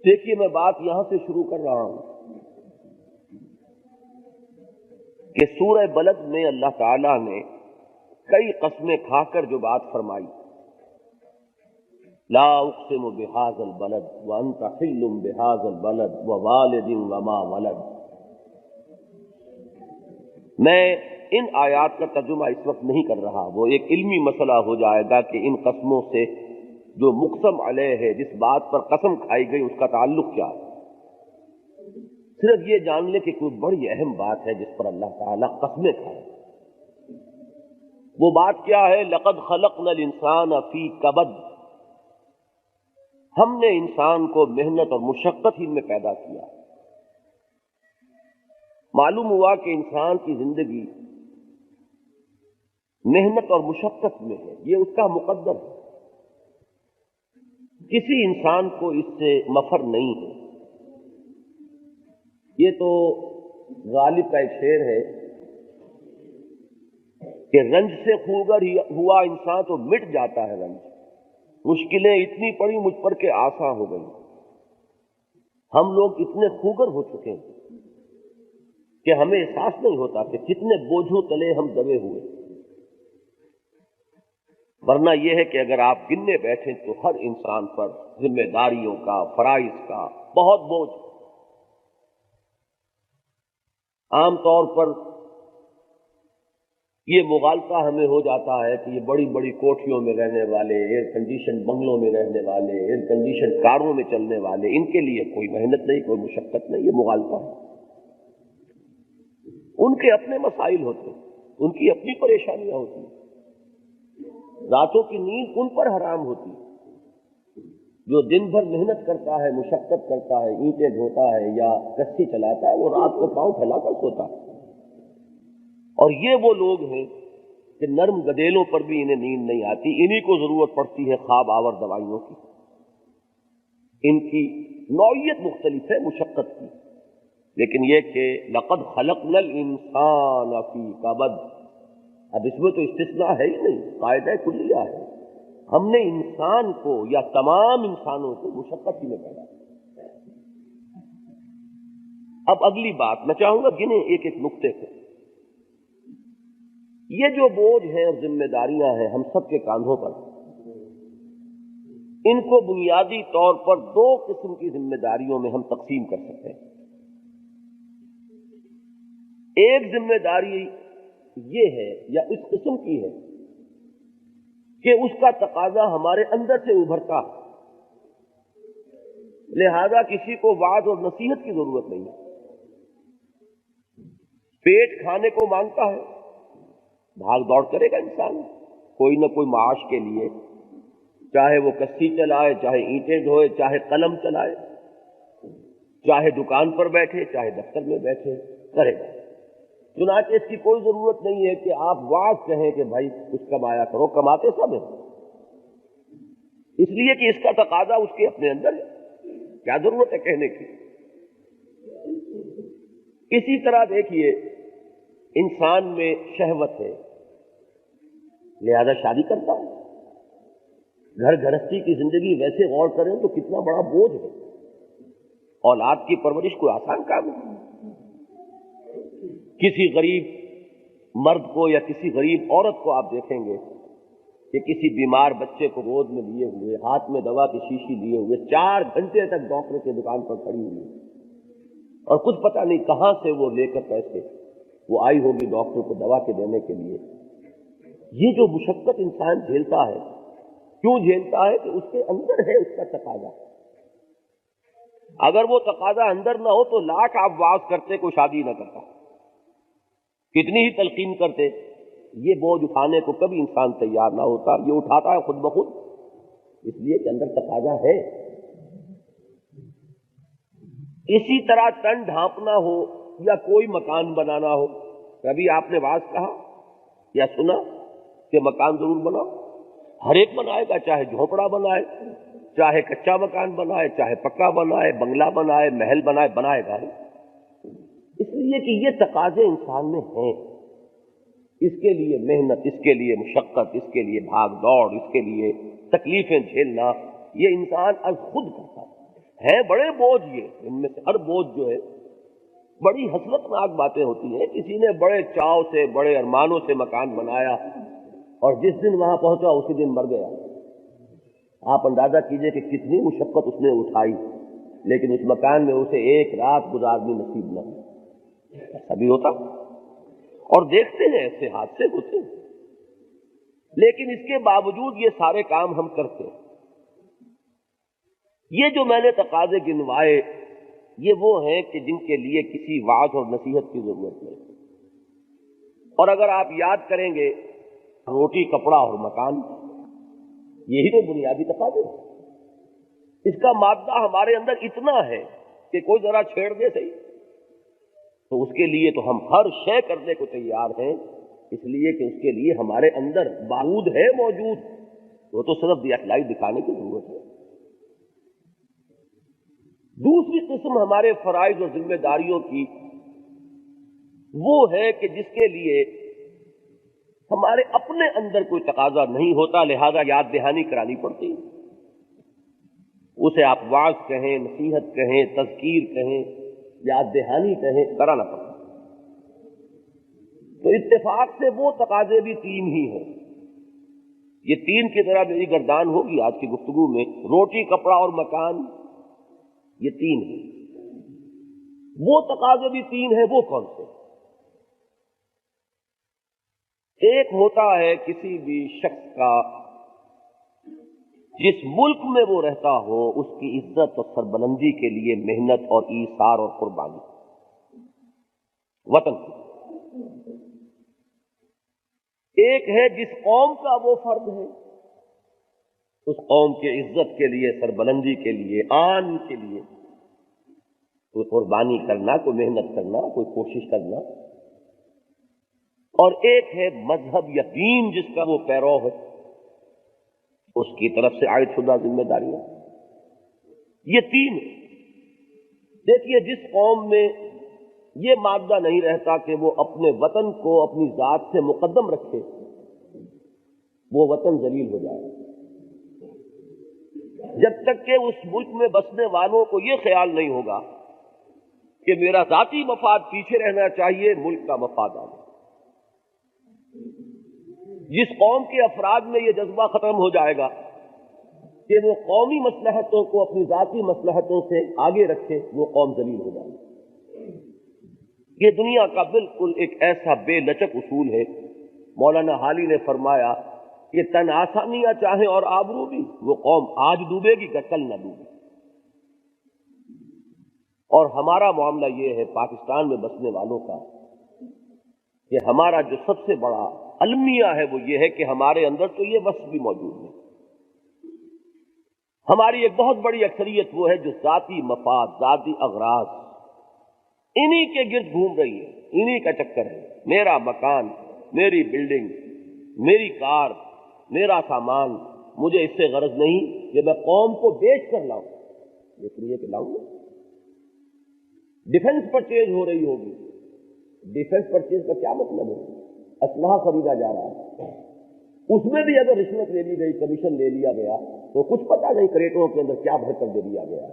دیکھیے میں بات یہاں سے شروع کر رہا ہوں کہ سورہ بلد میں اللہ تعالیٰ نے کئی قسمیں کھا کر جو بات فرمائی، لا اقسم بہذا البلد وانت حل بہذا البلد ووالد وما ولد، میں ان آیات کا ترجمہ اس وقت نہیں کر رہا، وہ ایک علمی مسئلہ ہو جائے گا کہ ان قسموں سے جو مقسم علیہ ہے، جس بات پر قسم کھائی گئی، اس کا تعلق کیا ہے۔ صرف یہ جان لے کہ کوئی بڑی اہم بات ہے جس پر اللہ تعالیٰ قسمیں کھائے۔ وہ بات کیا ہے؟ لقد خلقنا الانسان فی کبد، ہم نے انسان کو محنت اور مشقت ہی میں پیدا کیا۔ معلوم ہوا کہ انسان کی زندگی محنت اور مشقت میں ہے، یہ اس کا مقدر ہے، کسی انسان کو اس سے مفر نہیں ہے۔ یہ تو غالب کا ایک شعر ہے کہ رنج سے خوگر ہوا انسان تو مٹ جاتا ہے رنج، مشکلیں اتنی پڑی مجھ پر کہ آسان ہو گئی۔ ہم لوگ اتنے خوگر ہو چکے ہیں کہ ہمیں احساس نہیں ہوتا کہ کتنے بوجھوں تلے ہم دبے ہوئے۔ ورنہ یہ ہے کہ اگر آپ گننے بیٹھیں تو ہر انسان پر ذمہ داریوں کا، فرائض کا بہت بوجھ۔ عام طور پر یہ مغالطہ ہمیں ہو جاتا ہے کہ یہ بڑی بڑی کوٹھیوں میں رہنے والے، ایئر کنڈیشن بنگلوں میں رہنے والے، ایئر کنڈیشن کاروں میں چلنے والے، ان کے لیے کوئی محنت نہیں، کوئی مشقت نہیں، یہ مغالطہ ہے۔ ان کے اپنے مسائل ہوتے ہیں، ان کی اپنی پریشانیاں ہوتی ہیں، راتوں کی نیند ان پر حرام ہوتی ہے۔ جو دن بھر محنت کرتا ہے، مشقت کرتا ہے، اینٹیں ڈھوتا ہے یا کشتی چلاتا ہے، وہ رات کو پاؤں پھیلا کر سوتا ہے۔ اور یہ وہ لوگ ہیں کہ نرم گدیلوں پر بھی انہیں نیند نہیں آتی، انہی کو ضرورت پڑتی ہے خواب آور دوائیوں کی۔ ان کی نوعیت مختلف ہے مشقت کی، لیکن یہ کہ لقد خلقنا الانسان فی کبد، اب اس میں تو استثناء ہے ہی نہیں، قاعدہ کلیہ ہے۔ ہم نے انسان کو یا تمام انسانوں کو مشقت ہی میں پیدا کیا۔ اب اگلی بات میں چاہوں گا گنے ایک ایک نقطے کو۔ یہ جو بوجھ ہیں اور ذمہ داریاں ہیں ہم سب کے کاندھوں پر، ان کو بنیادی طور پر دو قسم کی ذمہ داریوں میں ہم تقسیم کر سکتے ہیں۔ ایک ذمہ داری یہ ہے یا اس قسم کی ہے کہ اس کا تقاضا ہمارے اندر سے ابھرتا ہے، لہذا کسی کو وعظ اور نصیحت کی ضرورت نہیں ہے۔ پیٹ کھانے کو مانگتا ہے، بھاگ دوڑ کرے گا انسان کوئی نہ کوئی معاش کے لیے، چاہے وہ کشتی چلائے، چاہے اینٹیں ڈھوئے، چاہے قلم چلائے، چاہے دکان پر بیٹھے، چاہے دفتر میں بیٹھے، کرے گا۔ چنانچہ اس کی کوئی ضرورت نہیں ہے کہ آپ واضح کہیں کہ بھائی کچھ کمایا کرو، کماتے سب ہیں، اس لیے کہ اس کا تقاضا اس کے اپنے اندر ہے، کیا ضرورت ہے کہنے کی۔ اسی طرح دیکھیے انسان میں شہوت ہے، لہذا شادی کرتا ہے۔ گھر گھرستی کی زندگی ویسے غور کریں تو کتنا بڑا بوجھ ہے، اولاد کی پرورش کوئی آسان کام نہیں۔ کسی غریب مرد کو یا کسی غریب عورت کو آپ دیکھیں گے کہ کسی بیمار بچے کو گود میں لیے ہوئے، ہاتھ میں دوا کی شیشی لیے ہوئے 4 گھنٹے تک ڈاکٹر کی دکان پر کھڑی ہوئی، اور کچھ پتہ نہیں کہاں سے وہ لے کر پیسے وہ آئی ہوگی ڈاکٹر کو دوا کے دینے کے لیے۔ یہ جو مشقت انسان جھیلتا ہے، کیوں جھیلتا ہے؟ کہ اس کے اندر ہے اس کا تقاضا۔ اگر وہ تقاضا اندر نہ ہو تو لاکھ آپ واز کرتے کوئی شادی نہ کرتا، کتنی ہی تلقین کرتے، یہ بوجھ اٹھانے کو کبھی انسان تیار نہ ہوتا۔ یہ اٹھاتا ہے خود بخود، اس لیے کہ اندر تقاضا ہے۔ اسی طرح تن ڈھانپنا ہو یا کوئی مکان بنانا ہو، کبھی آپ نے واز کہا یا سنا کہ مکان ضرور بناؤ؟ ہر ایک بنائے گا، چاہے جھونپڑا بنائے، چاہے کچا مکان بنائے، چاہے پکا بنائے، بنگلہ بنائے، محل بنائے، بنائے گا۔ اس لیے کہ یہ تقاضے انسان میں ہیں، اس کے لیے محنت، اس کے لیے مشقت، اس کے لیے بھاگ دوڑ، اس کے لیے تکلیفیں جھیلنا، یہ انسان از خود کرتا ہے۔ ہے بڑے بوجھ، یہ ان میں سے ہر بوجھ جو ہے بڑی حسرتناک باتیں ہوتی ہیں. کسی نے بڑے چاؤ سے بڑے ارمانوں سے مکان بنایا اور جس دن وہاں پہنچا اسی دن مر گیا. آپ اندازہ کیجئے کہ کتنی مشقت اس نے اٹھائی، لیکن اس مکان میں اسے ایک رات گزارنی نصیب نہ ہوئی. ایسا بھی ہوتا اور دیکھتے ہیں ایسے حادثے ہوتے ہیں، لیکن اس کے باوجود یہ سارے کام ہم کرتے ہیں. یہ جو میں نے تقاضے گنوائے یہ وہ ہیں کہ جن کے لیے کسی وعظ اور نصیحت کی ضرورت نہیں. اور اگر آپ یاد کریں گے، روٹی کپڑا اور مکان، یہی تو بنیادی تقاضے ہیں. اس کا مادہ ہمارے اندر اتنا ہے کہ کوئی ذرا چھیڑ دے صحیح تو اس کے لیے تو ہم ہر شے کرنے کو تیار ہیں، اس لیے کہ اس کے لیے ہمارے اندر بارود ہے موجود، وہ تو صرف اپلائی دکھانے کی ضرورت ہے. دوسری قسم ہمارے فرائض اور ذمہ داریوں کی وہ ہے کہ جس کے لیے ہمارے اپنے اندر کوئی تقاضا نہیں ہوتا، لہذا یاد دہانی کرانی پڑتی. اسے آپ وعظ کہیں، نصیحت کہیں، تذکیر کہیں، یاد دہانی کہیں، کرانا پڑتا. تو اتفاق سے وہ تقاضے بھی تین ہی ہیں. یہ تین کی طرح میری گردان ہوگی آج کی گفتگو میں. روٹی کپڑا اور مکان، یہ تین ہیں. وہ تقاضے بھی تین ہیں. وہ کون سے؟ ایک ہوتا ہے کسی بھی شخص کا جس ملک میں وہ رہتا ہو اس کی عزت اور سربلندی کے لیے محنت اور ایثار اور قربانی. وطن. ایک ہے جس قوم کا وہ فرد ہے، اس قوم کے عزت کے لیے، سربلندی کے لیے، آن کے لیے کوئی قربانی کرنا، کوئی محنت کرنا، کوئی کوشش کرنا. اور ایک ہے مذہب یا دین جس کا وہ پیرو ہے، اس کی طرف سے عائد شدہ ذمہ داریاں. یہ تین. دیکھیے جس قوم میں یہ مادہ نہیں رہتا کہ وہ اپنے وطن کو اپنی ذات سے مقدم رکھے، وہ وطن ذلیل ہو جائے. جب تک کہ اس ملک میں بسنے والوں کو یہ خیال نہیں ہوگا کہ میرا ذاتی مفاد پیچھے رہنا چاہیے، ملک کا مفاد آنا. جس قوم کے افراد میں یہ جذبہ ختم ہو جائے گا کہ وہ قومی مصلحتوں کو اپنی ذاتی مصلحتوں سے آگے رکھے، وہ قوم ذلیل ہو جائے. یہ دنیا کا بالکل ایک ایسا بے لچک اصول ہے. مولانا حالی نے فرمایا کہ تن آسانیاں چاہیں اور آبرو بھی، وہ قوم آج ڈوبے گی کہ کل نہ ڈوبے. اور ہمارا معاملہ یہ ہے پاکستان میں بسنے والوں کا کہ ہمارا جو سب سے بڑا المیہ ہے وہ یہ ہے کہ ہمارے اندر تو یہ وصف بھی موجود ہے. ہماری ایک بہت بڑی اکثریت وہ ہے جو ذاتی مفاد، ذاتی اغراض انہی کے گرد گھوم رہی ہے، انہی کا چکر ہے. میرا مکان، میری بلڈنگ، میری کار، میرا سامان، مجھے اس سے غرض نہیں کہ میں قوم کو بیچ کر لاؤں، لیکن یہ کہ لاؤں گا. ڈیفنس پرچیز ہو رہی ہوگی. ڈیفنس پرچیز کا کیا مطلب ہے؟ اسلحہ خریدا جا رہا ہے، اس میں بھی اگر رشوت لے لی گئی، کمیشن لے لیا گیا تو کچھ پتہ نہیں کریٹوں کے اندر کیا بھر کر دے دیا گیا.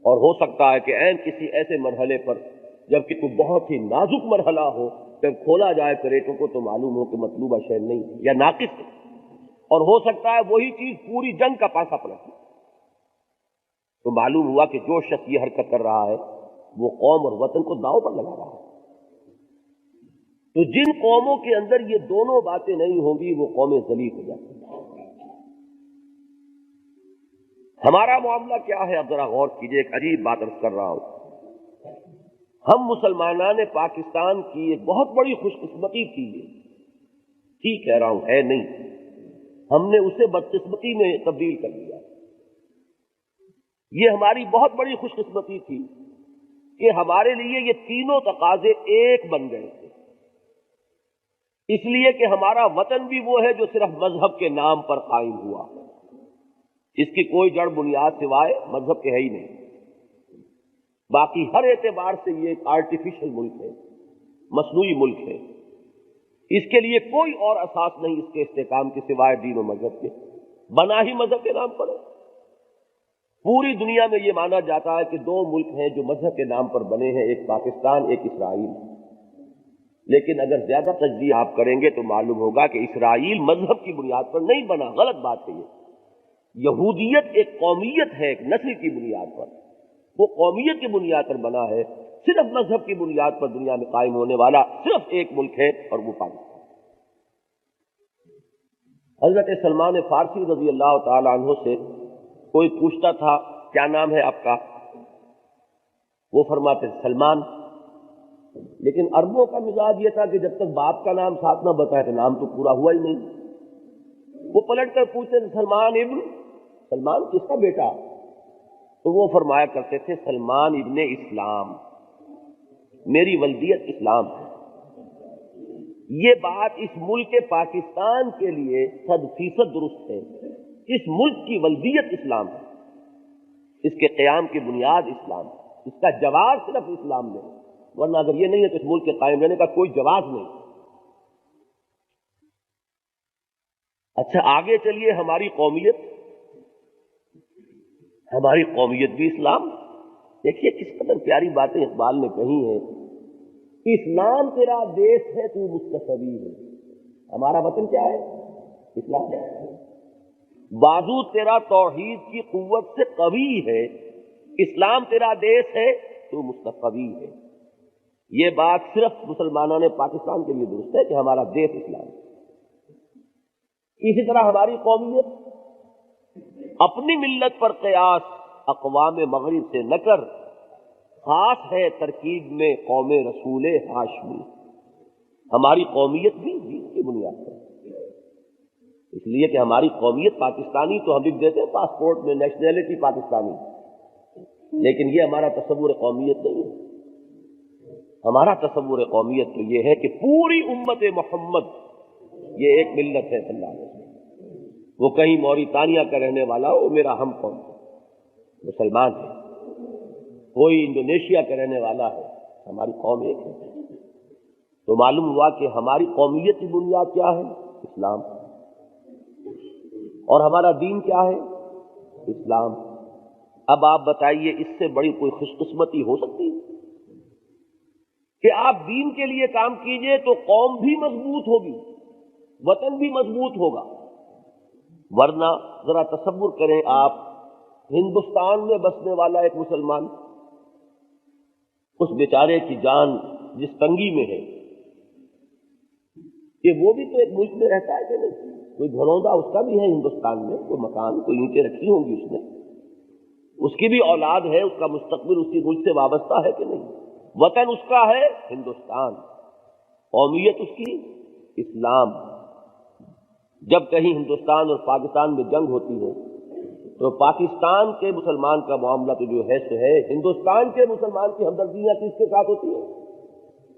اور ہو سکتا ہے کہ عین کسی ایسے مرحلے پر جبکہ کوئی بہت ہی نازک مرحلہ ہو، جب کھولا جائے کریٹوں کو تو معلوم ہو کہ مطلوبہ شے نہیں یا ناقص ہے. اور ہو سکتا ہے وہی چیز پوری جنگ کا پاسا پلٹ، تو معلوم ہوا کہ جو شخص یہ حرکت کر رہا ہے وہ قوم اور وطن کو داؤ پر لگا رہا ہے. تو جن قوموں کے اندر یہ دونوں باتیں نہیں ہوں گی وہ قومیں ذلیل ہو جاتی ہیں. ہمارا معاملہ کیا ہے؟ اب ذرا غور کیجئے. ایک عجیب بات عرض کر رہا ہوں. ہم مسلمانان پاکستان کی ایک بہت بڑی خوش قسمتی تھی، ٹھیک کہہ رہا ہوں، ہے نہیں، ہم نے اسے بدقسمتی میں تبدیل کر دیا. یہ ہماری بہت بڑی خوش قسمتی تھی کہ ہمارے لیے یہ تینوں تقاضے ایک بن گئے تھے. اس لیے کہ ہمارا وطن بھی وہ ہے جو صرف مذہب کے نام پر قائم ہوا، اس کی کوئی جڑ بنیاد سوائے مذہب کے ہے ہی نہیں. باقی ہر اعتبار سے یہ ایک آرٹیفیشل ملک ہے، مصنوعی ملک ہے. اس کے لیے کوئی اور اساس نہیں اس کے استحکام کے سوائے دین و مذہب کے، بنا ہی مذہب کے نام پر ہے. پوری دنیا میں یہ مانا جاتا ہے کہ دو ملک ہیں جو مذہب کے نام پر بنے ہیں، ایک پاکستان، ایک اسرائیل۔ لیکن اگر زیادہ تجزیہ آپ کریں گے تو معلوم ہوگا کہ اسرائیل مذہب کی بنیاد پر نہیں بنا، غلط بات ہے یہ۔ یہودیت ایک قومیت ہے، ایک نسل کی بنیاد پر، وہ قومیت کی بنیاد پر بنا ہے۔ صرف مذہب کی بنیاد پر دنیا میں قائم ہونے والا صرف ایک ملک ہے اور وہ پاکستان۔ حضرت سلمان فارسی رضی اللہ تعالی عنہ سے کوئی پوچھتا تھا کیا نام ہے آپ کا، وہ فرماتے سلمان، لیکن عربوں کا مزاج یہ تھا کہ جب تک باپ کا نام ساتھ نہ بتائے تو نام تو پورا ہوا ہی نہیں۔ وہ پلٹ کر پوچھتے تھے سلمان ابن، سلمان کس کا بیٹا؟ تو وہ فرمایا کرتے تھے سلمان ابن اسلام، میری ولدیت اسلام ہے۔ یہ بات اس ملک پاکستان کے لیے 100% درست ہے۔ اس ملک کی ولدیت اسلام ہے، اس کے قیام کی بنیاد اسلام ہے، اس کا جواز صرف اسلام میں، ورنہ اگر یہ نہیں ہے تو اس ملک کے قائم رہنے کا کوئی جواز نہیں۔ اچھا آگے چلیے، ہماری قومیت بھی اسلام۔ دیکھیے کس قدر پیاری باتیں اقبال نے کہی ہیں۔ اسلام تیرا دیس ہے تو مستفی ہے، ہمارا وطن کیا ہے؟ اسلام۔ بازو تیرا توحید کی قوت سے قوی ہے، اسلام تیرا دیس ہے تو مستفی ہے۔ یہ بات صرف مسلمانوں نے پاکستان کے لیے درست ہے کہ ہمارا دیس اسلام ہے۔ اسی طرح ہماری قومیت اپنی ملت پر قیاس اقوام مغرب سے نہ کر، خاص ہے ترکیب میں قوم رسول ہاشمی۔ ہماری قومیت بھی دین کی بنیاد پر، اس لیے کہ ہماری قومیت پاکستانی تو ہم لکھ دیتے ہیں پاسپورٹ میں نیشنلٹی پاکستانی، لیکن یہ ہمارا تصور قومیت نہیں ہے۔ ہمارا تصور قومیت تو یہ ہے کہ پوری امت محمد یہ ایک ملت ہے صلی اللہ علیہ وسلم۔ وہ کہیں موریتانیہ کا رہنے والا ہو، میرا ہم قوم مسلمان ہے، کوئی انڈونیشیا کا رہنے والا ہے، ہماری قوم ایک ہے۔ تو معلوم ہوا کہ ہماری قومیت کی بنیاد کیا ہے؟ اسلام۔ اور ہمارا دین کیا ہے؟ اسلام۔ اب آپ بتائیے اس سے بڑی کوئی خوش قسمتی ہو سکتی ہے کہ آپ دین کے لیے کام کیجئے تو قوم بھی مضبوط ہوگی، وطن بھی مضبوط ہوگا۔ ورنہ ذرا تصور کریں آپ، ہندوستان میں بسنے والا ایک مسلمان، اس بیچارے کی جان جس تنگی میں ہے کہ وہ بھی تو ایک ملک میں رہتا ہے کہ نہیں؟ کوئی گھروندہ اس کا بھی ہے ہندوستان میں، کوئی مکان، کوئی اینٹیں رکھی ہوں گی اس نے، اس کی بھی اولاد ہے، اس کا مستقبل اسی ملک سے وابستہ ہے کہ نہیں؟ وطن اس کا ہے ہندوستان، قومیت اس کی اسلام۔ جب کہیں ہندوستان اور پاکستان میں جنگ ہوتی ہے تو پاکستان کے مسلمان کا معاملہ تو جو ہے سو ہے، ہندوستان کے مسلمان کی ہمدردیاں کس کے ساتھ ہوتی ہے؟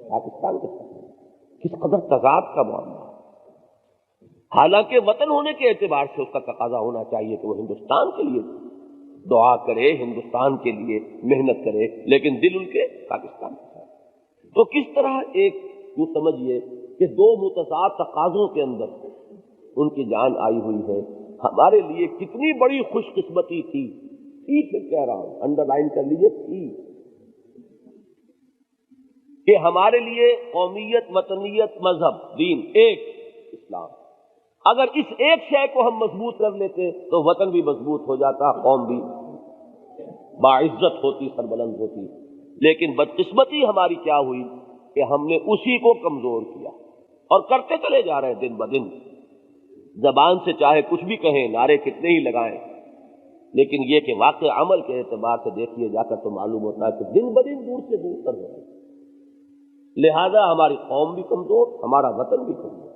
پاکستان کے ساتھ۔ کس قدر تضاد کا معاملہ۔ حالانکہ وطن ہونے کے اعتبار سے اس کا تقاضا ہونا چاہیے کہ وہ ہندوستان کے لیے دعا کرے، ہندوستان کے لیے محنت کرے، لیکن دل ان کے پاکستان کے ساتھ۔ تو کس طرح ایک یوں سمجھیے کہ دو متضاد تقاضوں کے اندر ان کی جان آئی ہوئی ہے۔ ہمارے لیے کتنی بڑی خوش قسمتی تھی، پھر کہہ رہا ہوں، انڈر لائن کر لیجیے، تھی کہ ہمارے لیے قومیت، وطنیت، مذہب، دین ایک اسلام۔ اگر اس ایک شے کو ہم مضبوط کر لیتے تو وطن بھی مضبوط ہو جاتا، قوم بھی باعزت ہوتی، سربلند ہوتی۔ لیکن بدقسمتی ہماری کیا ہوئی کہ ہم نے اسی کو کمزور کیا اور کرتے چلے جا رہے ہیں دن بدن۔ زبان سے چاہے کچھ بھی کہیں، نعرے کتنے ہی لگائیں، لیکن یہ کہ واقع عمل کے اعتبار سے دیکھیے جا کر تو معلوم ہوتا ہے کہ دن بدن دور سے دور تر ہو رہا ہے۔ لہذا ہماری قوم بھی کمزور، ہمارا وطن بھی کمزور۔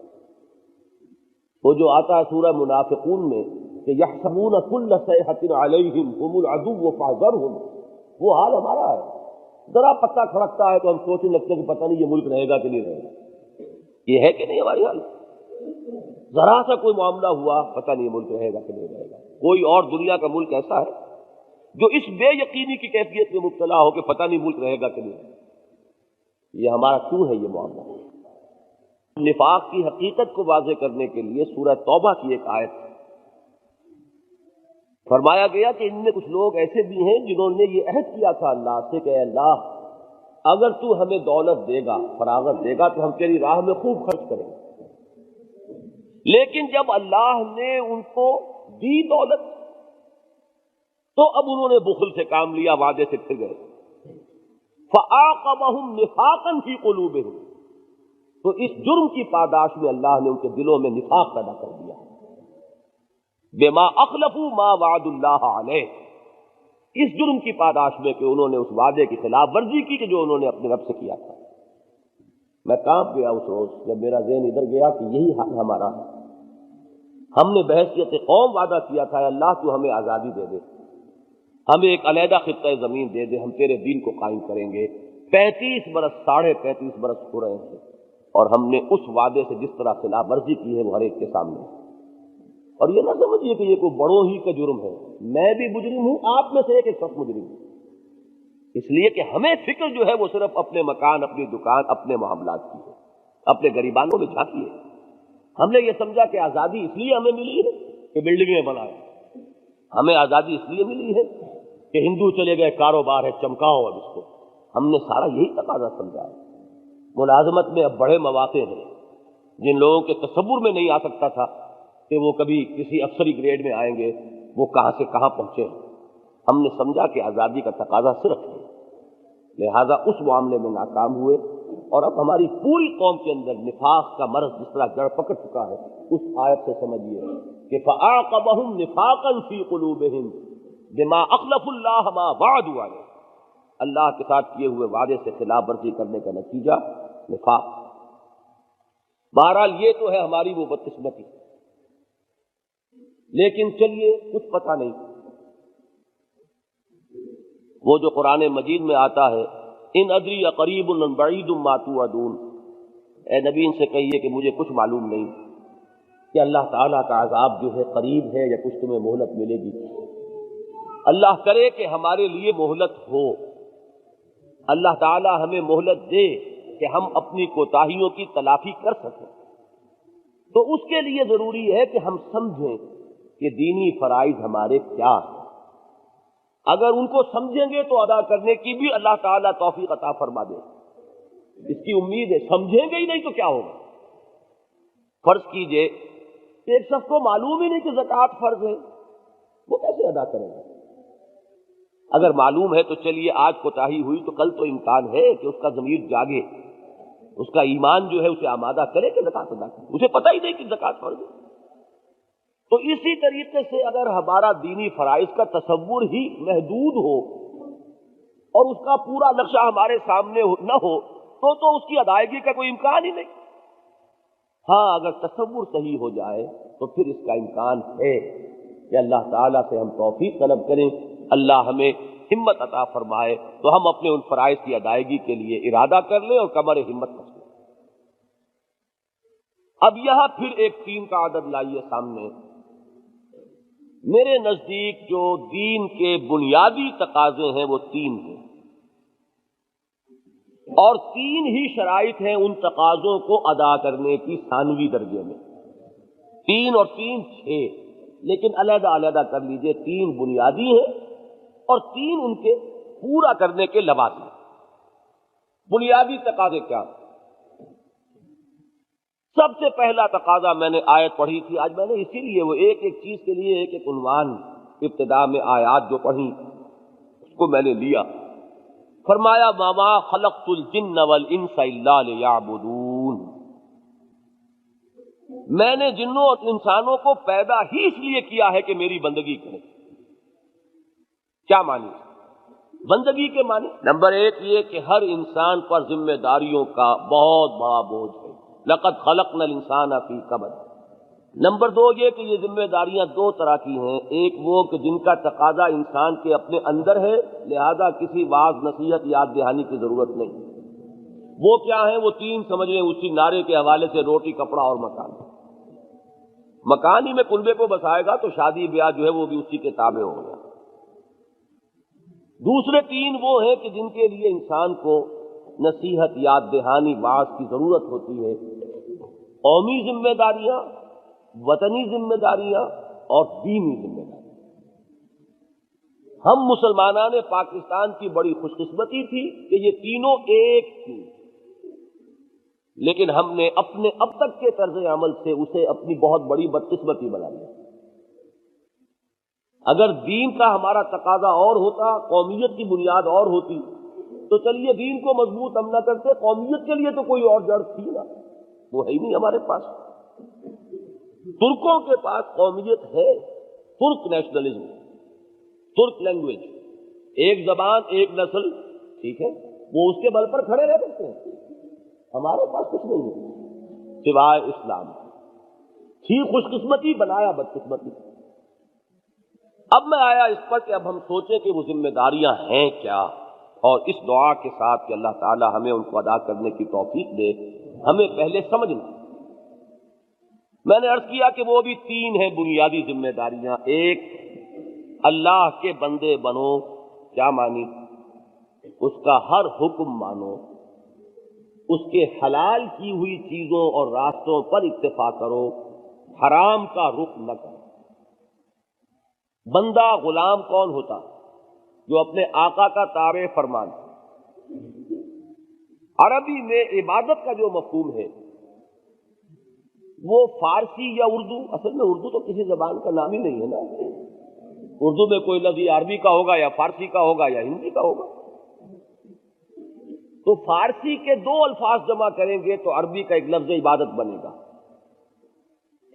وہ جو آتا ہے سورہ منافقون میں کہ یحسبون کل صیحۃ علیہم هم العدو فاحذرهم، وہ حال ہمارا ہے۔ ذرا پتہ کھڑکتا ہے تو ہم سوچنے لگتے ہیں کہ پتہ نہیں یہ ملک رہے گا کہ نہیں رہے گا۔ یہ ہے کہ نہیں ہماری حالت؟ ذرا سا کوئی معاملہ ہوا، پتہ نہیں ملک رہے گا کہ نہیں رہے گا۔ کوئی اور دنیا کا ملک ایسا ہے جو اس بے یقینی کی کیفیت میں مبتلا ہو کہ پتہ نہیں ملک رہے گا کہ نہیں رہے گا؟ یہ ہمارا کیوں ہے یہ معاملہ؟ نفاق کی حقیقت کو واضح کرنے کے لیے سورہ توبہ کی ایک آیت فرمایا گیا کہ ان میں کچھ لوگ ایسے بھی ہیں جنہوں نے یہ عہد کیا تھا اللہ سے کہ اے اللہ اگر تو ہمیں دولت دے گا، فراغت دے گا تو ہم تیری راہ میں خوب خرچ کریں گے، لیکن جب اللہ نے ان کو دی دولت تو اب انہوں نے بخل سے کام لیا، وعدے سے پھر گئے۔ فَأَعْقَبَهُمْ نِفَاقًا فِي قُلُوبِهِمْ، تو اس جرم کی پاداش میں اللہ نے ان کے دلوں میں نفاق پیدا کر دیا، بِمَا أَخْلَفُوا مَا وَعَدُوا اللَّهَ عَلَيْهِ، اس جرم کی پاداش میں کہ انہوں نے اس وعدے کی خلاف ورزی کی کہ جو انہوں نے اپنے رب سے کیا تھا۔ میں کانپ گیا اس روز جب میرا ذہن ادھر گیا کہ یہی حال ہمارا ہے۔ ہم نے بحیثیت قوم وعدہ کیا تھا اللہ تو ہمیں آزادی دے دے، ہمیں ایک علیحدہ خطہ زمین دے دے، ہم تیرے دین کو قائم کریں گے۔ 35 برس 35.5 برس ہو رہے ہیں اور ہم نے اس وعدے سے جس طرح خلاف ورزی کی ہے وہ ہر ایک کے سامنے۔ اور یہ نہ سمجھیے کہ یہ کوئی بڑوں ہی کا جرم ہے، میں بھی مجرم ہوں، آپ میں سے ایک شخص مجرم ہوں، اس لیے کہ ہمیں فکر جو ہے وہ صرف اپنے مکان، اپنی دکان، اپنے معاملات کی ہے، اپنے غریبانوں میں جھانکی ہے۔ ہم نے یہ سمجھا کہ آزادی اس لیے ہمیں ملی ہے کہ بلڈنگیں بنائیں، ہمیں آزادی اس لیے ملی ہے کہ ہندو چلے گئے کاروبار ہے چمکاؤ اب اس کو، ہم نے سارا یہی تقاضا سمجھا ہے۔ ملازمت میں اب بڑے مواقع ہیں، جن لوگوں کے تصور میں نہیں آ سکتا تھا کہ وہ کبھی کسی افسری گریڈ میں آئیں گے، وہ کہاں سے کہاں پہنچے۔ ہم نے سمجھا کہ آزادی کا تقاضا صرف ہے، لہذا اس معاملے میں ناکام ہوئے، اور اب ہماری پوری قوم کے اندر نفاق کا مرض جس طرح جڑ پکڑ چکا ہے، اس آیت سے سمجھیے کہ فَأَعْقَبَهُمْ نِفَاقًا فِي قُلُوبِهِمْ بِمَا أَخْلَفُوا اللَّهَ مَا وَعَدُوا عَلَيْهِ، اللہ کے ساتھ کیے ہوئے وعدے سے خلاف ورزی کرنے کا نتیجہ نفاق۔ بہرحال یہ تو ہے ہماری وہ بدقسمتی، لیکن چلیے کچھ پتہ نہیں، وہ جو قرآن مجید میں آتا ہے ان ادری اقریب ام بعید ما توعدون، اے نبی ان سے کہیے کہ مجھے کچھ معلوم نہیں کہ اللہ تعالیٰ کا عذاب جو ہے قریب ہے یا کچھ تمہیں مہلت ملے گی۔ اللہ کرے کہ ہمارے لیے مہلت ہو، اللہ تعالیٰ ہمیں مہلت دے کہ ہم اپنی کوتاہیوں کی تلافی کر سکیں، تو اس کے لیے ضروری ہے کہ ہم سمجھیں کہ دینی فرائض ہمارے کیا ہیں۔ اگر ان کو سمجھیں گے تو ادا کرنے کی بھی اللہ تعالیٰ توفیق عطا فرما دے، اس کی امید ہے۔ سمجھیں گے ہی نہیں تو کیا ہوگا؟ فرض کیجئے کہ ایک شخص کو معلوم ہی نہیں کہ زکوٰۃ فرض ہے، وہ کیسے ادا کرے گا؟ اگر معلوم ہے تو چلیے آج کوتاہی ہوئی تو کل تو امکان ہے کہ اس کا ضمیر جاگے، اس کا ایمان جو ہے اسے آمادہ کرے کہ زکوٰۃ ادا کرے، اسے پتہ ہی نہیں کہ زکوٰۃ فرض ہے۔ تو اسی طریقے سے اگر ہمارا دینی فرائض کا تصور ہی محدود ہو اور اس کا پورا نقشہ ہمارے سامنے نہ ہو تو اس کی ادائیگی کا کوئی امکان ہی نہیں۔ ہاں اگر تصور صحیح ہو جائے تو پھر اس کا امکان ہے کہ اللہ تعالیٰ سے ہم توفیق طلب کریں، اللہ ہمیں ہمت عطا فرمائے تو ہم اپنے ان فرائض کی ادائیگی کے لیے ارادہ کر لیں اور کمر ہمت کر لیں۔ اب یہاں پھر ایک 3 کا عدد لائیے سامنے۔ میرے نزدیک جو دین کے بنیادی تقاضے ہیں وہ 3 ہیں، اور 3 ہی شرائط ہیں ان تقاضوں کو ادا کرنے کی ثانوی درجے میں، 3 اور 3 6، لیکن علیحدہ علیحدہ کر لیجئے، 3 بنیادی ہیں اور 3 ان کے پورا کرنے کے لوازم۔ بنیادی تقاضے کیا؟ سب سے پہلا تقاضا میں نے آیت پڑھی تھی، آج میں نے اسی لیے وہ ایک ایک چیز کے لیے ایک ایک عنوان ابتدا میں آیات جو پڑھی اس کو میں نے لیا۔ فرمایا وَمَا خَلَقْتُ الْجِنَّ وَالْإِنسَ إِلَّا لِيَعْبُدُونَ، میں نے جنوں اور انسانوں کو پیدا ہی اس لیے کیا ہے کہ میری بندگی کریں۔ کیا معنی؟ بندگی کے معنی نمبر 1 یہ کہ ہر انسان پر ذمہ داریوں کا بہت بڑا بوجھ ہے، لَقَدْ خَلَقْنَا الْإِنسَانَ فِي كَبَدٍ۔ نمبر 2 یہ کہ یہ ذمہ داریاں 2 طرح کی ہیں، ایک وہ کہ جن کا تقاضا انسان کے اپنے اندر ہے، لہذا کسی واعظ نصیحت یاد دہانی کی ضرورت نہیں۔ وہ کیا ہیں؟ وہ 3 سمجھ لیں اسی نعرے کے حوالے سے، روٹی، کپڑا اور مکان۔ مکان ہی میں کنبے کو بسائے گا تو شادی بیاہ جو ہے وہ بھی اسی کے تابع ہوگا۔ دوسرے 3 وہ ہیں کہ جن کے لیے انسان کو نصیحت یاد دہانی واعظ کی ضرورت ہوتی ہے، قومی ذمہ داریاں، وطنی ذمہ داریاں اور دینی ذمہ داریاں۔ ہم مسلمانان پاکستان کی بڑی خوش قسمتی تھی کہ یہ تینوں ایک تھی، لیکن ہم نے اپنے اب تک کے طرز عمل سے اسے اپنی بہت بڑی بدقسمتی بنا لیا۔ اگر دین کا ہمارا تقاضا اور ہوتا، قومیت کی بنیاد اور ہوتی، تو چلیے دین کو مضبوط ہم نہ کرتے، قومیت کے لیے تو کوئی اور جڑ تھی نا، وہ ہے ہی نہیں ہمارے پاس۔ ترکوں کے پاس قومیت ہے، ترک نیشنلزم، ترک لینگویج، ایک زبان ایک نسل، ٹھیک ہے، وہ اس کے بل پر کھڑے رہ سکتے ہیں۔ ہمارے پاس کچھ نہیں ہے سوائے اسلام۔ تھی خوش قسمتی، بنایا بدقسمتی۔ اب میں آیا اس پر کہ اب ہم سوچیں کہ وہ ذمہ داریاں ہیں کیا، اور اس دعا کے ساتھ کہ اللہ تعالی ہمیں ان کو ادا کرنے کی توفیق دے، ہمیں پہلے سمجھنا۔ میں نے عرض کیا کہ وہ بھی تین ہیں بنیادی ذمہ داریاں۔ ایک، اللہ کے بندے بنو، کیا مانی؟ اس کا ہر حکم مانو، اس کے حلال کی ہوئی چیزوں اور راستوں پر اکتفا کرو، حرام کا رخ نہ کرو۔ بندہ غلام کون ہوتا؟ جو اپنے آقا کا تابع فرمان۔ عربی میں عبادت کا جو مفہوم ہے وہ فارسی یا اردو، اصل میں اردو تو کسی زبان کا نام ہی نہیں ہے نا، اردو میں کوئی لفظ عربی کا ہوگا یا فارسی کا ہوگا یا ہندی کا ہوگا۔ تو فارسی کے دو الفاظ جمع کریں گے تو عربی کا ایک لفظ عبادت بنے گا۔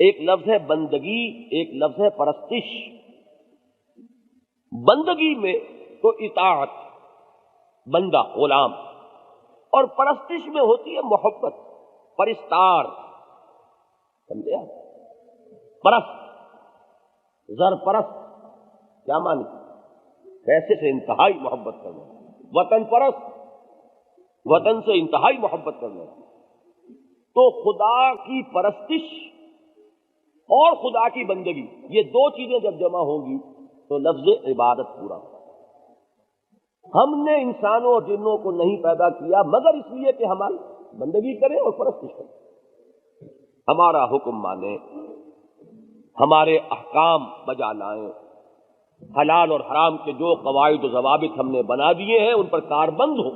ایک لفظ ہے بندگی، ایک لفظ ہے پرستش۔ بندگی میں تو اطاعت، بندہ غلام، اور پرستش میں ہوتی ہے محبت، پرستار، سمجھے آپ؟ پرست، زر پرست، کیا معنی؟ پیسے سے انتہائی محبت کرنا۔ وطن پرست، وطن سے انتہائی محبت کرنا۔ تو خدا کی پرستش اور خدا کی بندگی، یہ دو چیزیں جب جمع ہوں گی تو لفظ عبادت پورا ہوگا۔ ہم نے انسانوں اور جنوں کو نہیں پیدا کیا مگر اس لیے کہ ہماری بندگی کریں اور پرستش کریں، ہمارا حکم مانیں، ہمارے احکام بجا لائیں، حلال اور حرام کے جو قواعد و ضوابط ہم نے بنا دیے ہیں ان پر کاربند ہو،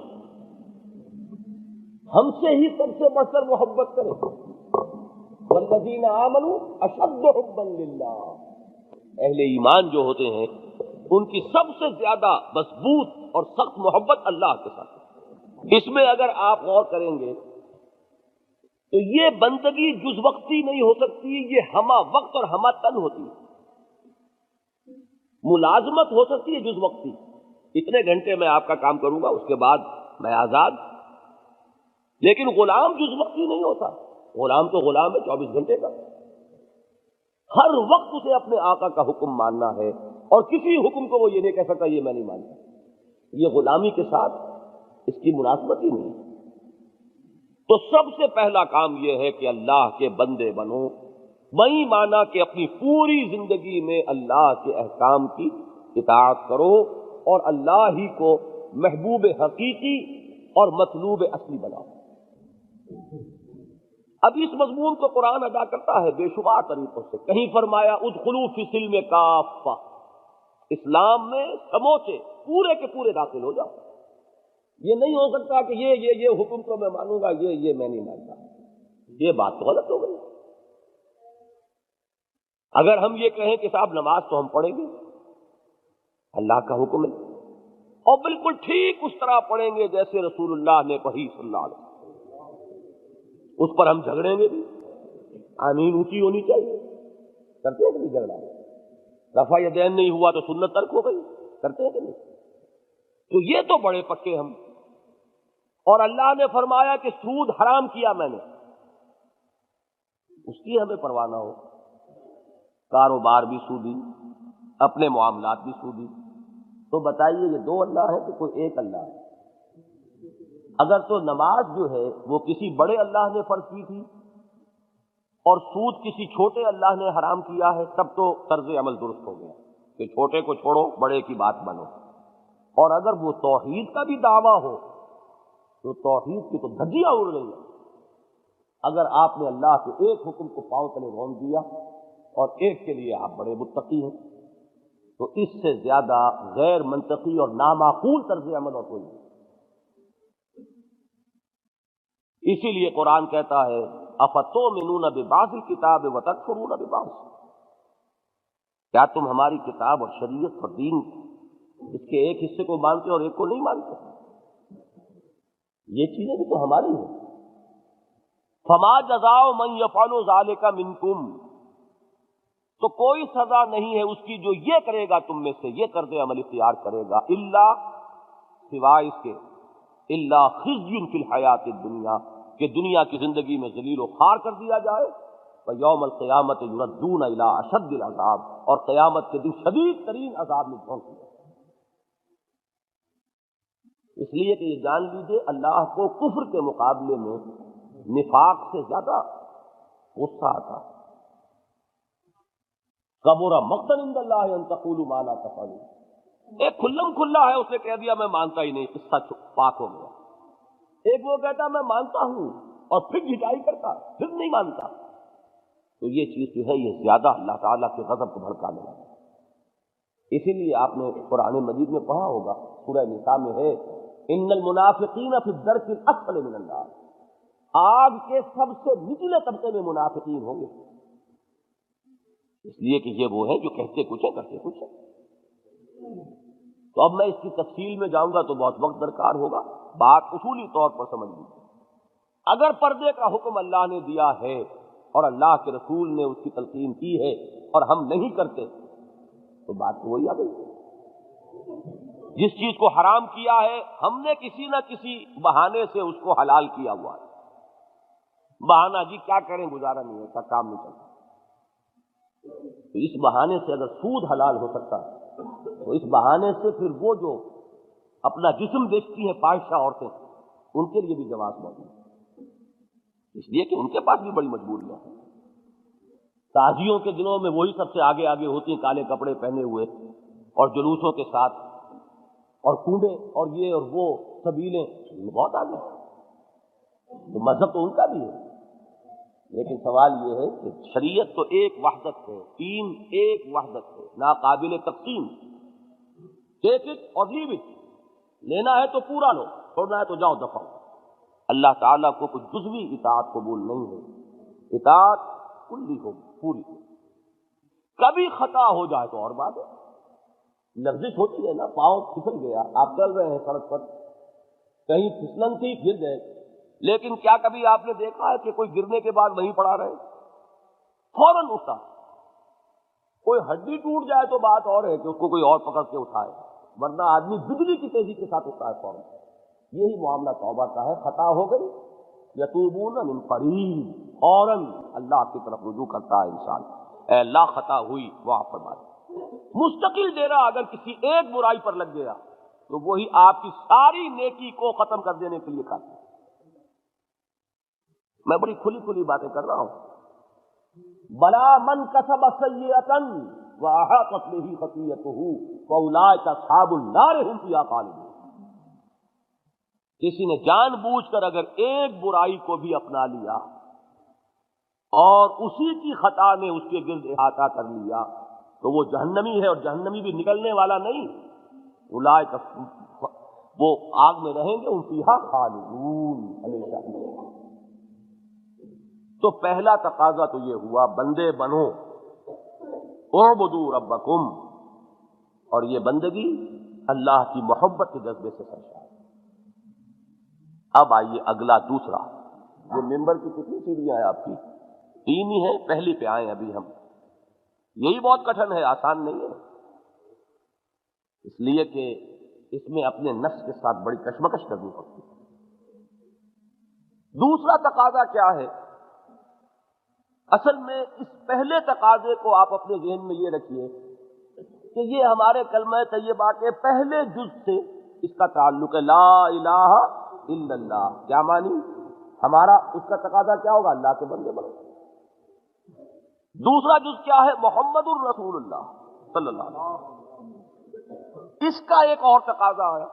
ہم سے ہی سب سے بڑھ کر محبت کریں۔ والذین آمنوا اشد حبا للہ، اہل ایمان جو ہوتے ہیں ان کی سب سے زیادہ مضبوط اور سخت محبت اللہ کے ساتھ۔ اس میں اگر آپ غور کریں گے تو یہ بندگی جز وقتی نہیں ہو سکتی، یہ ہمہ وقت اور ہمہ تن ہوتی ہے۔ ملازمت ہو سکتی ہے جز وقتی، اتنے گھنٹے میں آپ کا کام کروں گا اس کے بعد میں آزاد، لیکن غلام جز وقتی نہیں ہوتا۔ غلام تو غلام ہے 24 گھنٹے کا، ہر وقت اسے اپنے آقا کا حکم ماننا ہے، اور کسی حکم کو وہ یہ نہیں کہہ سکتا یہ میں نہیں مانتا۔ یہ غلامی کے ساتھ اس کی مناسبت ہی نہیں۔ تو سب سے پہلا کام یہ ہے کہ اللہ کے بندے بنو، وہی مانا کہ اپنی پوری زندگی میں اللہ کے احکام کی اطاعت کرو اور اللہ ہی کو محبوب حقیقی اور مطلوب اصلی بناؤ۔ اب اس مضمون کو قرآن ادا کرتا ہے بے شمار طریقوں سے۔ کہیں فرمایا ادخلوا فی السلم کافہ، اسلام میں سموچے پورے کے پورے داخل ہو جاؤ۔ یہ نہیں ہو سکتا کہ یہ حکم کو میں مانوں گا، یہ میں نہیں مانتا، یہ بات تو غلط ہو گئی۔ اگر ہم یہ کہیں کہ صاحب نماز تو ہم پڑھیں گے، اللہ کا حکم ہے، اور بالکل ٹھیک اس طرح پڑھیں گے جیسے رسول اللہ نے پڑھی صلی اللہ علیہ وسلم، اس پر ہم جھگڑیں گے بھی، آمین اونچی ہونی چاہیے، کرتے ہیں کہ نہیں جھگڑا؟ رفع یدین نہیں ہوا تو سنت ترک ہو گئی، کرتے ہیں کہ نہیں؟ تو یہ تو بڑے پکے ہم۔ اور اللہ نے فرمایا کہ سود حرام کیا میں نے، اس کی ہمیں پرواہ نہ ہو، کاروبار بھی سودی، اپنے معاملات بھی سودی۔ تو بتائیے یہ دو اللہ ہے کہ کوئی ایک اللہ ہے؟ اگر تو نماز جو ہے وہ کسی بڑے اللہ نے فرض کی تھی اور سود کسی چھوٹے اللہ نے حرام کیا ہے، تب تو طرز عمل درست ہو گیا کہ چھوٹے کو چھوڑو بڑے کی بات مانو۔ اور اگر وہ توحید کا بھی دعویٰ ہو تو توحید کی تو دھجیاں اڑ گئی۔ اگر آپ نے اللہ کے ایک حکم کو پاؤں تلے رون دیا اور ایک کے لیے آپ بڑے متقی ہیں، تو اس سے زیادہ غیر منطقی اور نامعقول طرز عمل اور کوئی نہیں۔ اسی لیے قرآن کہتا ہے افتؤمنون ببعض الکتاب وتکفرون ببعض، کیا تم ہماری کتاب اور شریعت اور دین اس کے ایک حصے کو مانتے اور ایک کو نہیں مانتے؟ یہ چیزیں بھی تو ہماری ہیں۔ فما جزاء من یفعل ذلک منکم، تو کوئی سزا نہیں ہے اس کی جو یہ کرے گا تم میں سے، یہ طرز عمل اختیار کرے گا، الا سوائے اس کے، الا خزی فی الحیات الدنیا، کہ دنیا کی زندگی میں ذلیل و خوار کر دیا جائے، ویوم القیامت یردون الی اشد العذاب، اور قیامت کے دن شدید ترین عذاب میں جھونک دیا۔ اس لیے کہ یہ جان لیجیے اللہ کو کفر کے مقابلے میں نفاق سے زیادہ غصہ آتا ہے۔ کبر مقتا عند اللہ ان تقولوا ما لا تفعلون، ایک کھلم کھلا ہے، اس نے کہہ دیا میں مانتا ہی نہیں، قصہ پاک ہو گیا۔ ایک وہ کہتا میں مانتا ہوں اور پھر جھٹائی کرتا، پھر نہیں مانتا، تو یہ چیز جو ہے یہ زیادہ اللہ تعالیٰ کے غضب کو بھڑکانے لگا۔ اسی لیے آپ نے قرآن مجید میں پڑھا ہوگا، سورہ نساء میں ہے ان المنافقین فی الدرک الاسفل من النار، آگ کے سب سے نچلے طبقے میں منافقین ہوں گے، اس لیے کہ یہ وہ ہیں جو کہتے کچھ ہے کرتے کچھ ہے۔ تو اب میں اس کی تفصیل میں جاؤں گا تو بہت وقت درکار ہوگا، بات اصولی طور پر سمجھ لیجیے۔ اگر پردے کا حکم اللہ نے دیا ہے اور اللہ کے رسول نے اس کی تلقین کی ہے اور ہم نہیں کرتے تو بات تو وہی آ گئی۔ جس چیز کو حرام کیا ہے ہم نے کسی نہ کسی بہانے سے اس کو حلال کیا ہوا ہے، بہانہ جی کیا کریں گزارا نہیں ہوتا، کام نہیں چلتا، تو اس بہانے سے اگر سود حلال ہو سکتا تو اس بہانے سے پھر وہ جو اپنا جسم دیکھتی ہیں فاحشہ عورتیں، ان کے لیے بھی جواز موجود ہے، اس لیے کہ ان کے پاس بھی بڑی مجبوریاں ہیں۔ تازیوں کے دنوں میں وہی سب سے آگے آگے ہوتی ہیں، کالے کپڑے پہنے ہوئے اور جلوسوں کے ساتھ، اور کنڈے اور یہ اور وہ سبیلیں بہت آگے ہیں، تو مذہب تو ان کا بھی ہے، لیکن سوال یہ ہے کہ شریعت تو ایک وحدت ہے، دین ایک وحدت ہے، ناقابل تقسیم، ٹیک اٹ اور لیو اٹ، لینا ہے تو پورا لو، چھوڑنا ہے تو جاؤ دفعہ۔ اللہ تعالیٰ کو کچھ جزوی اطاعت قبول نہیں ہے، اطاعت کلی ہو، پوری ہو۔ کبھی خطا ہو جائے تو اور بات ہے، لغزش ہوتی ہے نا، پاؤں پھسل گیا، آپ چل رہے ہیں سڑک پر، کہیں پھسلن تھی گر گئے، لیکن کیا کبھی آپ نے دیکھا ہے کہ کوئی گرنے کے بعد وہیں پڑا رہے؟ فوراً اٹھا۔ کوئی ہڈی ٹوٹ جائے تو بات اور ہے کہ اس کو کوئی اور پکڑ کے اٹھائے، ورنہ آدمی بجلی کی تیزی کے ساتھ اٹھتا ہے فوراً۔ یہی معاملہ توبہ کا ہے، خطا ہو گئی یتوبون من قریب، فوراً اللہ کی طرف رجوع کرتا ہے انسان، اے اللہ خطا ہوئی معاف فرما دے۔ مستقل ڈیرا اگر کسی ایک برائی پر لگ گیا تو وہی آپ کی ساری نیکی کو ختم کر دینے کے لیے کافی ہے۔ میں بڑی کھلی کھلی باتیں کر رہا ہوں۔ بلا من کسب سیئۃ واحاطت بہ خطیئتہ فاولئک اصحاب النار هم فیہا خالدون، کسی نے جان بوجھ کر اگر ایک برائی کو بھی اپنا لیا اور اسی کی خطا نے اس کے گرد احاطہ کر لیا تو وہ جہنمی ہے، اور جہنمی بھی نکلنے والا نہیں، اولئک وہ آگ میں رہیں گے، ان فیہا خالدون، ہمیشہ۔ تو پہلا تقاضا تو یہ ہوا بندے بنو، اعبدوا ربکم، اور یہ بندگی اللہ کی محبت کے جذبے سے سرشار۔ اب آئیے اگلا دوسرا، یہ ممبر کی کتنی سیڑھیاں ہیں آپ کی؟ 3 ہی ہیں، پہلی پہ آئیں ابھی ہم، یہی بہت کٹھن ہے، آسان نہیں ہے، اس لیے کہ اس میں اپنے نفس کے ساتھ بڑی کشمکش کرنی پڑتی ہے۔ دوسرا تقاضا کیا ہے؟ اصل میں اس پہلے تقاضے کو آپ اپنے ذہن میں یہ رکھیے کہ یہ ہمارے کلمہ طیبہ کے پہلے جز سے اس کا تعلق ہے، لا الہ الا اللہ، کیا مانی؟ ہمارا اس کا تقاضا کیا ہوگا؟ اللہ کے بندے بنو۔ دوسرا جز کیا ہے؟ محمد الرسول اللہ صلی اللہ علیہ وسلم، اس کا ایک اور تقاضا ہے،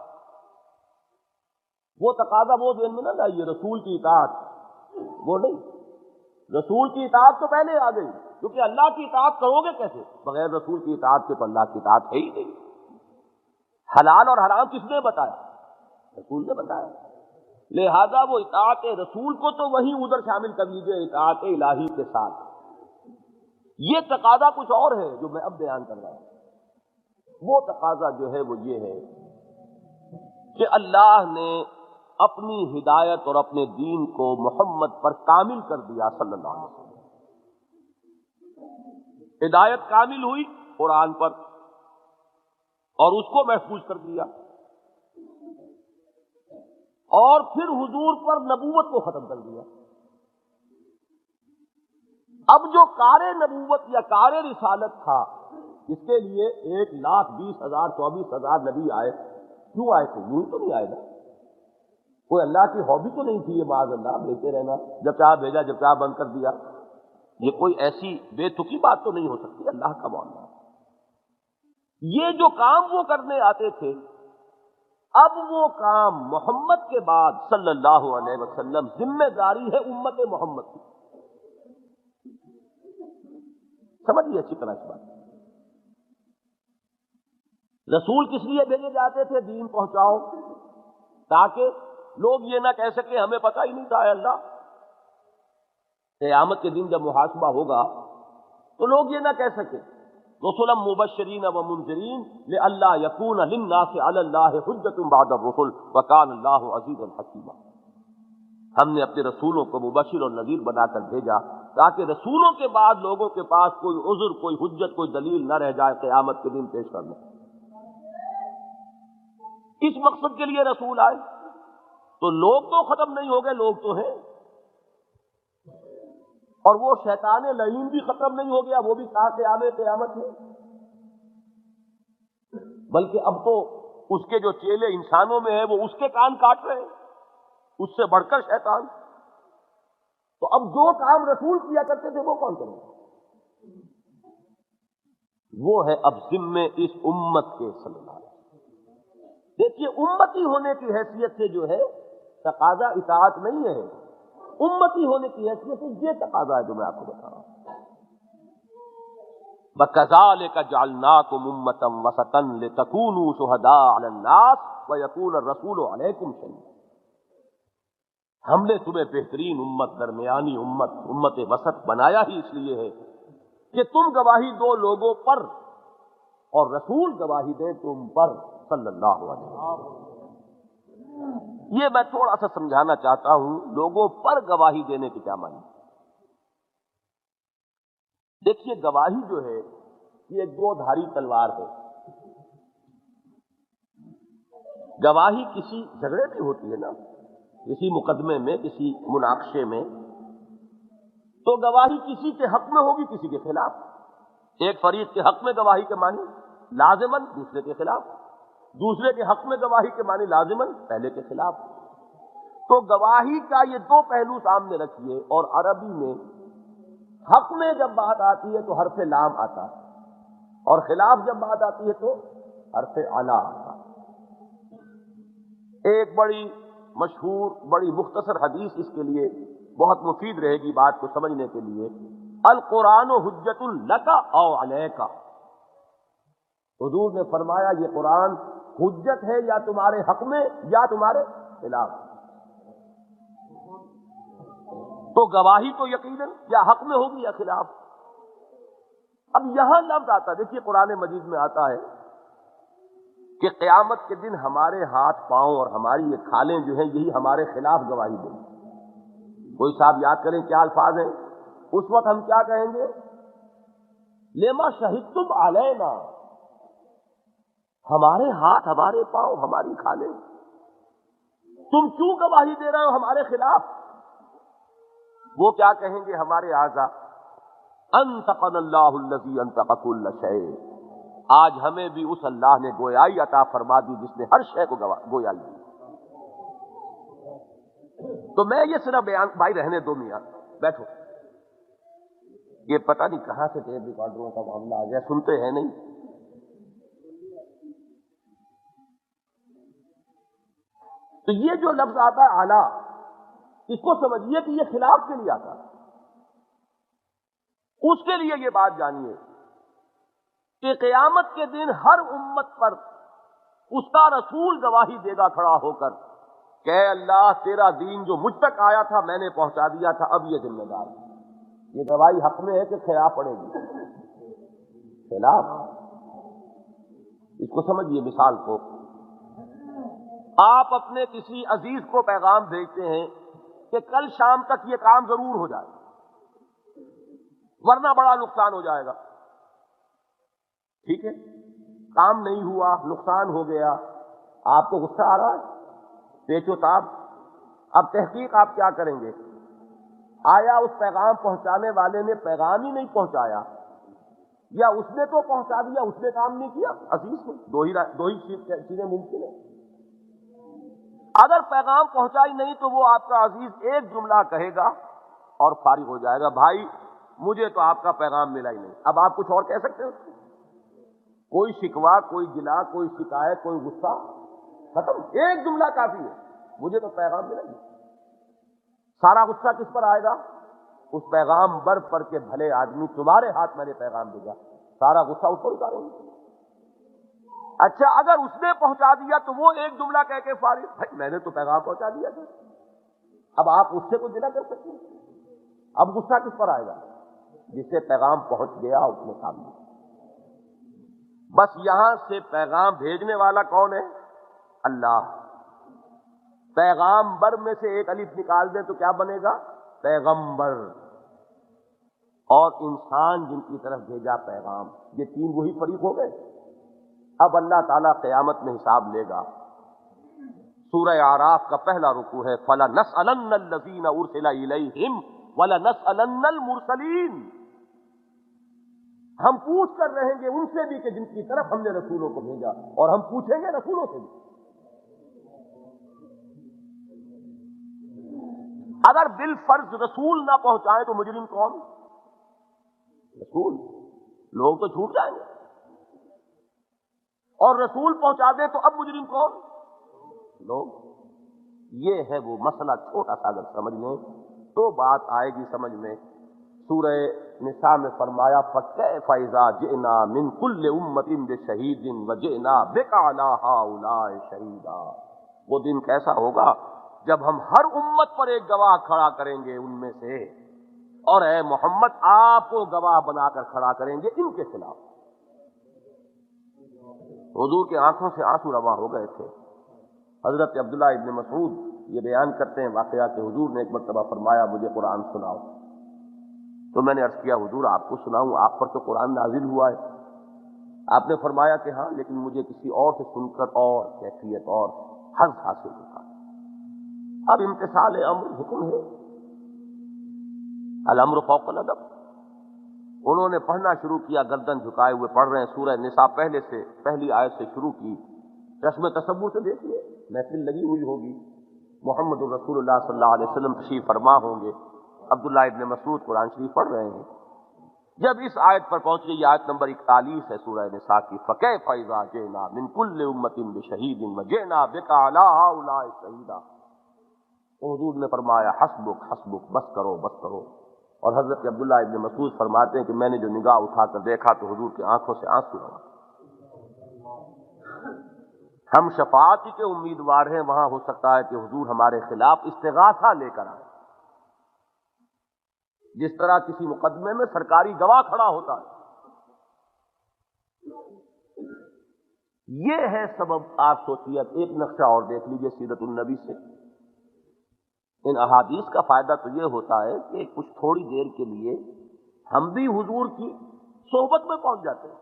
وہ تقاضا وہ ذہن میں نہ لائیے رسول کی اطاعت، وہ نہیں، رسول کی اطاعت تو پہلے آ گئی، کیونکہ اللہ کی اطاعت کرو گے کیسے؟ بغیر رسول کی اطاعت کے تو اللہ کی اطاعت ہے ہی نہیں۔ حلال اور حرام کس نے بتایا؟ رسول نے بتایا۔ لہذا وہ اطاعت رسول کو تو وہیں ادھر شامل کر لیجیے اطاعت الہی کے ساتھ۔ یہ تقاضا کچھ اور ہے جو میں اب بیان کر رہا ہوں۔ وہ تقاضا جو ہے وہ یہ ہے کہ اللہ نے اپنی ہدایت اور اپنے دین کو محمد پر کامل کر دیا صلی اللہ علیہ وسلم۔ ہدایت کامل ہوئی قرآن پر اور اس کو محفوظ کر دیا، اور پھر حضور پر نبوت کو ختم کر دیا۔ اب جو کار نبوت یا کار رسالت تھا، اس کے لیے 1,20,000 24,000 نبی آئے، کیوں آئے تھے؟ یوں ہی تو نہیں آئے نا، کوئی اللہ کی ہابی تو نہیں تھی یہ معاذ اللہ بھیجتے رہنا، جب چاہا بھیجا جب چاہا بند کر دیا۔ یہ کوئی ایسی بے تکی بات تو نہیں ہو سکتی، اللہ کا معاملہ۔ یہ جو کام وہ کرنے آتے تھے، اب وہ کام محمد کے بعد صلی اللہ علیہ وسلم ذمہ داری ہے امت محمد کی۔ سمجھیے اچھی طرح اس بات۔ رسول کس لیے بھیجے جاتے تھے؟ دین پہنچاؤ، تاکہ لوگ یہ نہ کہہ سکے ہمیں پتہ ہی نہیں تھا۔ اے اللہ، قیامت کے دن جب محاسبہ ہوگا تو لوگ یہ نہ کہہ سکے رسلا مبشرین و منذرین لئلا یکون للناس علی اللہ حجۃ بعد الرسل وکان اللہ عزیزا حکیما۔ ہم نے اپنے رسولوں کو مبشر اور نذیر بنا کر بھیجا تاکہ رسولوں کے بعد لوگوں کے پاس کوئی عذر، کوئی حجت، کوئی دلیل نہ رہ جائے قیامت کے دن پیش کرنا۔ اس مقصد کے لیے رسول آئے۔ تو لوگ تو ختم نہیں ہو گئے، لوگ تو ہیں، اور وہ شیطان لعین بھی ختم نہیں ہو گیا، وہ بھی قیامت ہے، بلکہ اب تو اس کے جو چیلے انسانوں میں ہیں وہ اس کے کان کاٹ رہے ہیں، اس سے بڑھ کر شیطان۔ تو اب جو کام رسول کیا کرتے تھے وہ کون کرے گا؟ وہ ہے اب ذمے اس امت کے صلی اللہ علیہ وسلم۔ دیکھیے، امتی ہونے کی حیثیت سے جو ہے تقاضا اطاعت نہیں ہے، امتی ہونے کی حیثیت سے یہ تقاضا ہے جو میں آپ کو بتا رہا ہوں۔ وَكَذَلِكَ جَعَلْنَاكُمْ أُمَّةً وَسَطًا لِتَكُونُوا شُهَدَاءَ عَلَى النَّاسِ وَيَكُونَ الرَّسُولُ عَلَيْكُمْ شَهِيدًا۔ ہم نے تمہیں بہترین امت، درمیانی امت وسط بنایا ہی اس لیے ہے کہ تم گواہی دو لوگوں پر اور رسول گواہی دے تم پر صلی اللہ علیہ وسلم۔ یہ میں تھوڑا سا سمجھانا چاہتا ہوں لوگوں پر گواہی دینے کی کیا معنی۔ دیکھیے، گواہی جو ہے یہ ایک دو دھاری تلوار ہے۔ گواہی کسی جھگڑے میں ہوتی ہے نا، کسی مقدمے میں، کسی مناقشے میں، تو گواہی کسی کے حق میں ہوگی، کسی کے خلاف۔ ایک فریق کے حق میں گواہی کے معنی لازماً دوسرے کے خلاف، دوسرے کے حق میں گواہی کے معنی لازماً پہلے کے خلاف۔ تو گواہی کا یہ دو پہلو سامنے رکھیے، اور عربی میں حق میں جب بات آتی ہے تو حرف لام آتا ہے، اور خلاف جب بات آتی ہے تو حرف علا آتا ہے۔ ایک بڑی مشہور، بڑی مختصر حدیث اس کے لیے بہت مفید رہے گی بات کو سمجھنے کے لیے۔ القرآن حجت لک او علیک۔ حضور نے فرمایا یہ قرآن حجت ہے یا تمہارے حق میں یا تمہارے خلاف۔ تو گواہی تو یقیناً یا حق میں ہوگی یا خلاف۔ اب یہاں لفظ آتا ہے، دیکھیے قرآن مجید میں آتا ہے کہ قیامت کے دن ہمارے ہاتھ پاؤں اور ہماری یہ کھالیں جو ہیں یہی ہمارے خلاف گواہی دیں گے۔ کوئی صاحب یاد کریں کیا الفاظ ہیں؟ اس وقت ہم کیا کہیں گے؟ لما شہدتم علینا، ہمارے ہاتھ، ہمارے پاؤں، ہماری کھالیں، تم کیوں گواہی دے رہے ہو ہمارے خلاف؟ وہ کیا کہیں گے؟ ہمارے اعضاء، انطقنا اللہ الذی انطق کل شیء، آج ہمیں بھی اس اللہ نے گویائی عطا فرما دی جس نے ہر شے کو گویائی دی۔ تو میں یہ صرف بیان، بھائی رہنے دو میاں، بیٹھو، یہ پتہ نہیں کہاں سے ٹیپ ریکارڈروں کا معاملہ آ گیا، سنتے ہیں نہیں۔ تو یہ جو لفظ آتا ہے اعلیٰ، اس کو سمجھیے کہ یہ خلاف کے لیے آتا ہے۔ اس کے لیے یہ بات جانیے کہ قیامت کے دن ہر امت پر اس کا رسول گواہی دے گا کھڑا ہو کر کہ اے اللہ تیرا دین جو مجھ تک آیا تھا میں نے پہنچا دیا تھا، اب یہ ذمہ دار ہے۔ یہ گواہی حق میں ہے کہ خلاف پڑے گی؟ خلاف۔ اس کو سمجھیے، مثال کو آپ اپنے کسی عزیز کو پیغام بھیجتے ہیں کہ کل شام تک یہ کام ضرور ہو جائے ورنہ بڑا نقصان ہو جائے گا، ٹھیک ہے؟ کام نہیں ہوا، نقصان ہو گیا، آپ کو غصہ آ رہا ہے، پیچ و تاب۔ اب تحقیق آپ کیا کریں گے؟ آیا اس پیغام پہنچانے والے نے پیغام ہی نہیں پہنچایا، یا اس نے تو پہنچا دیا اس نے کام نہیں کیا؟ عزیز کو دو ہی چیزیں ممکن ہیں۔ اگر پیغام پہنچا ہی نہیں تو وہ آپ کا عزیز ایک جملہ کہے گا اور فارغ ہو جائے گا، بھائی مجھے تو آپ کا پیغام ملا ہی نہیں۔ اب آپ کچھ اور کہہ سکتے ہیں؟ کوئی شکوہ، کوئی گلا، کوئی شکایت، کوئی غصہ، ختم، ایک جملہ کافی ہے، مجھے تو پیغام ملا ہی نہیں۔ سارا غصہ کس پر آئے گا؟ اس پیغام بر پر کے بھلے آدمی، تمہارے ہاتھ میں نے پیغام دیا، سارا غصہ اس پر اتاریں گے۔ اچھا اگر اس نے پہنچا دیا تو وہ ایک جملہ کہہ کے فارغ، بھائی میں نے تو پیغام پہنچا دیا تھا۔ اب آپ اس سے کوئی گلا کر سکتے ہیں؟ اب غصہ کس پر آئے گا؟ جس سے پیغام پہنچ گیا اس نے کام دیا۔ بس یہاں سے پیغام بھیجنے والا کون ہے؟ اللہ۔ پیغام بر میں سے ایک الف نکال دیں تو کیا بنے گا؟ پیغمبر۔ اور انسان جن کی طرف بھیجا پیغام، یہ تین وہی فریق ہو گئے۔ اب اللہ تعالیٰ قیامت میں حساب لے گا۔ سورہ اعراف کا پہلا رکوع ہے فَلَنَسْأَلَنَّ الَّذِينَ أُرْسِلَ إِلَيْهِمْ وَلَنَسْأَلَنَّ الْمُرْسَلِينَ۔ ہم پوچھ کر رہیں گے ان سے بھی کہ جن کی طرف ہم نے رسولوں کو بھیجا، اور ہم پوچھیں گے رسولوں سے بھی۔ اگر بالفرض رسول نہ پہنچائیں تو مجرم کون؟ رسول۔ لوگ تو چھوٹ جائیں گے، اور رسول پہنچا دیں تو اب مجرم کون؟ لوگ۔ یہ ہے وہ مسئلہ، چھوٹا سا اگر سمجھ لیں تو بات آئے گی سمجھ میں۔ سورہ نساء میں فرمایا فَكَيْفَ إِذَا جِئْنَا مِنْ كُلِّ أُمَّةٍ بِشَهِيدٍ وَجِئْنَا بِكَ عَلَىٰ هَٰؤُلَاءِ شَهِيدًا۔ وہ دن کیسا ہوگا جب ہم ہر امت پر ایک گواہ کھڑا کریں گے ان میں سے، اور اے محمد آپ کو گواہ بنا کر کھڑا کریں گے ان کے خلاف۔ حضور کی آنکھوں سے آنسو رواں ہو گئے تھے۔ حضرت عبداللہ ابن مسعود یہ بیان کرتے ہیں واقعہ کہ حضور نے ایک مرتبہ فرمایا مجھے قرآن سناؤ، تو میں نے عرض کیا حضور آپ کو سناؤں، آپ پر تو قرآن نازل ہوا ہے۔ آپ نے فرمایا کہ ہاں، لیکن مجھے کسی اور سے سن کر اور کیفیت اور حظ حاصل ہوتا۔ اب امتثال امر حکم ہے، الامر فوق الادب۔ انہوں نے پڑھنا شروع کیا، گردن جھکائے ہوئے پڑھ رہے ہیں، سورہ نساء پہلی آیت سے شروع کی۔ چشم تصور سے دیکھیے، محفل لگی ہوئی ہوگی، محمد الرسول اللہ صلی اللہ علیہ وسلم تشریف فرما ہوں گے، عبداللہ ابن مسعود قرآن شریف پڑھ رہے ہیں۔ جب اس آیت پر پہنچ گئی، آیت نمبر 41 ہے سورہ نساء کی، فَكَيْفَ إِذَا جِئْنَا مِنْ كُلِّ أُمَّةٍ بِشَهِيدٍ وَجِئْنَا بِكَ عَلَىٰ هَٰؤُلَاءِ شَهِيدًا۔ تو حضور نے فرمایا حسبک حسبک، بس کرو بس کرو۔ اور حضرت عبداللہ ابن مسعود فرماتے ہیں کہ میں نے جو نگاہ اٹھا کر دیکھا تو حضور کی آنکھوں سے آنسو رہا۔ ہم شفاعت کے امیدوار ہیں، وہاں ہو سکتا ہے کہ حضور ہمارے خلاف استغاثہ لے کر آئے، جس طرح کسی مقدمے میں سرکاری گواہ کھڑا ہوتا ہے۔ یہ ہے سبب۔ آپ سوچیے، ایک نقشہ اور دیکھ لیجئے سیرت النبی سے۔ ان احادیث کا فائدہ تو یہ ہوتا ہے کہ کچھ تھوڑی دیر کے لیے ہم بھی حضور کی صحبت میں پہنچ جاتے ہیں،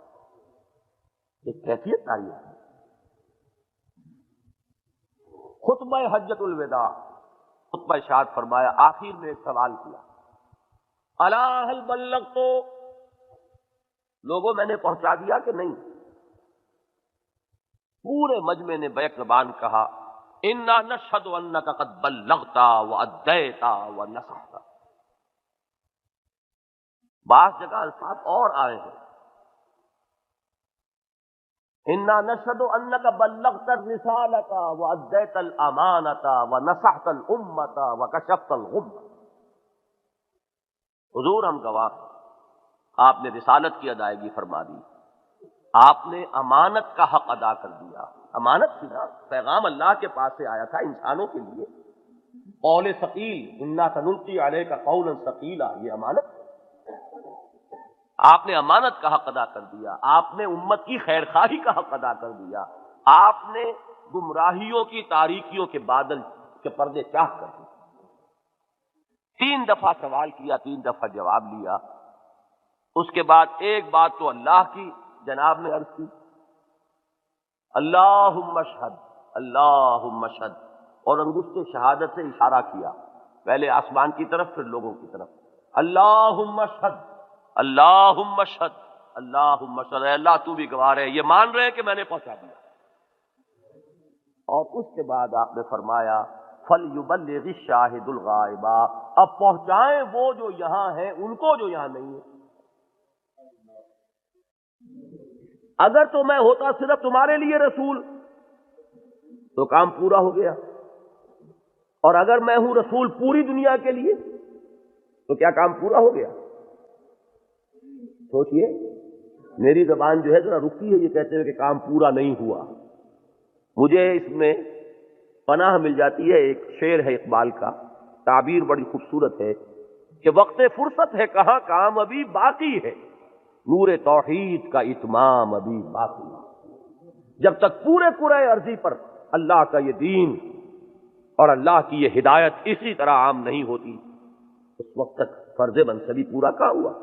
ایک کیفیت آئی ہے۔ خطبہ حجۃ الوداع، خطبہ ارشاد فرمایا، آخر میں ایک سوال کیا، الا هل بلغت، لوگوں میں نے پہنچا دیا کہ نہیں؟ پورے مجمع نے بیک زبان کہا انا نشهد انک قد بلغت وادیت ونصحت۔ بعض جگہ الفاظ اور آئے ہیں، انا نشهد انک بلغت الرسالۃ وادیت الامانۃ ونصحت الامۃ وکشفت الغمۃ۔ حضور ہم گواہ ہیں آپ نے رسالت کی ادائیگی فرما دی، آپ نے امانت کا حق ادا کر دیا۔ امانت تھی نا، پیغام اللہ کے پاس سے آیا تھا انسانوں کے لیے، قول ثقیل، انا سنلقی علیک قولا ثقیلا، یہ امانت۔ آپ نے امانت کا حق ادا کر دیا، آپ نے امت کی خیر خواہی کا حق ادا کر دیا، آپ نے گمراہیوں کی تاریکیوں کے بادل کے پردے چاک کر دیے۔ 3 دفعہ سوال کیا، 3 دفعہ جواب لیا۔ اس کے بعد ایک بات تو اللہ کی جناب نے عرض کی، اللہم اشہد، اللہم اشہد، اور انگشت شہادت سے اشارہ کیا، پہلے آسمان کی طرف پھر لوگوں کی طرف، اللہم اشہد، اللہم اشہد، اللہم اشہد، اے اللہ تو بھی گواہ ہے، یہ مان رہے ہیں کہ میں نے پہنچا دیا۔ اور اس کے بعد آپ نے فرمایا فَلْيُبَلِّغِ الشَّاهِدُ الْغَائِبَ، اب پہنچائیں وہ جو یہاں ہیں ان کو جو یہاں نہیں ہے۔ اگر تو میں ہوتا صرف تمہارے لیے رسول تو کام پورا ہو گیا، اور اگر میں ہوں رسول پوری دنیا کے لیے تو کیا کام پورا ہو گیا؟ سوچئے، میری زبان جو ہے ذرا رکتی ہے یہ کہتے ہوئے کہ کام پورا نہیں ہوا۔ مجھے اس میں پناہ مل جاتی ہے، ایک شعر ہے اقبال کا، تعبیر بڑی خوبصورت ہے کہ وقت فرصت ہے کہاں، کام ابھی باقی ہے، نور توحید کا اتمام ابھی باقی ہے۔ جب تک پورے عرضی پر اللہ کا یہ دین اور اللہ کی یہ ہدایت اسی طرح عام نہیں ہوتی، اس وقت تک فرض منصبی پورا کہاں ہوا۔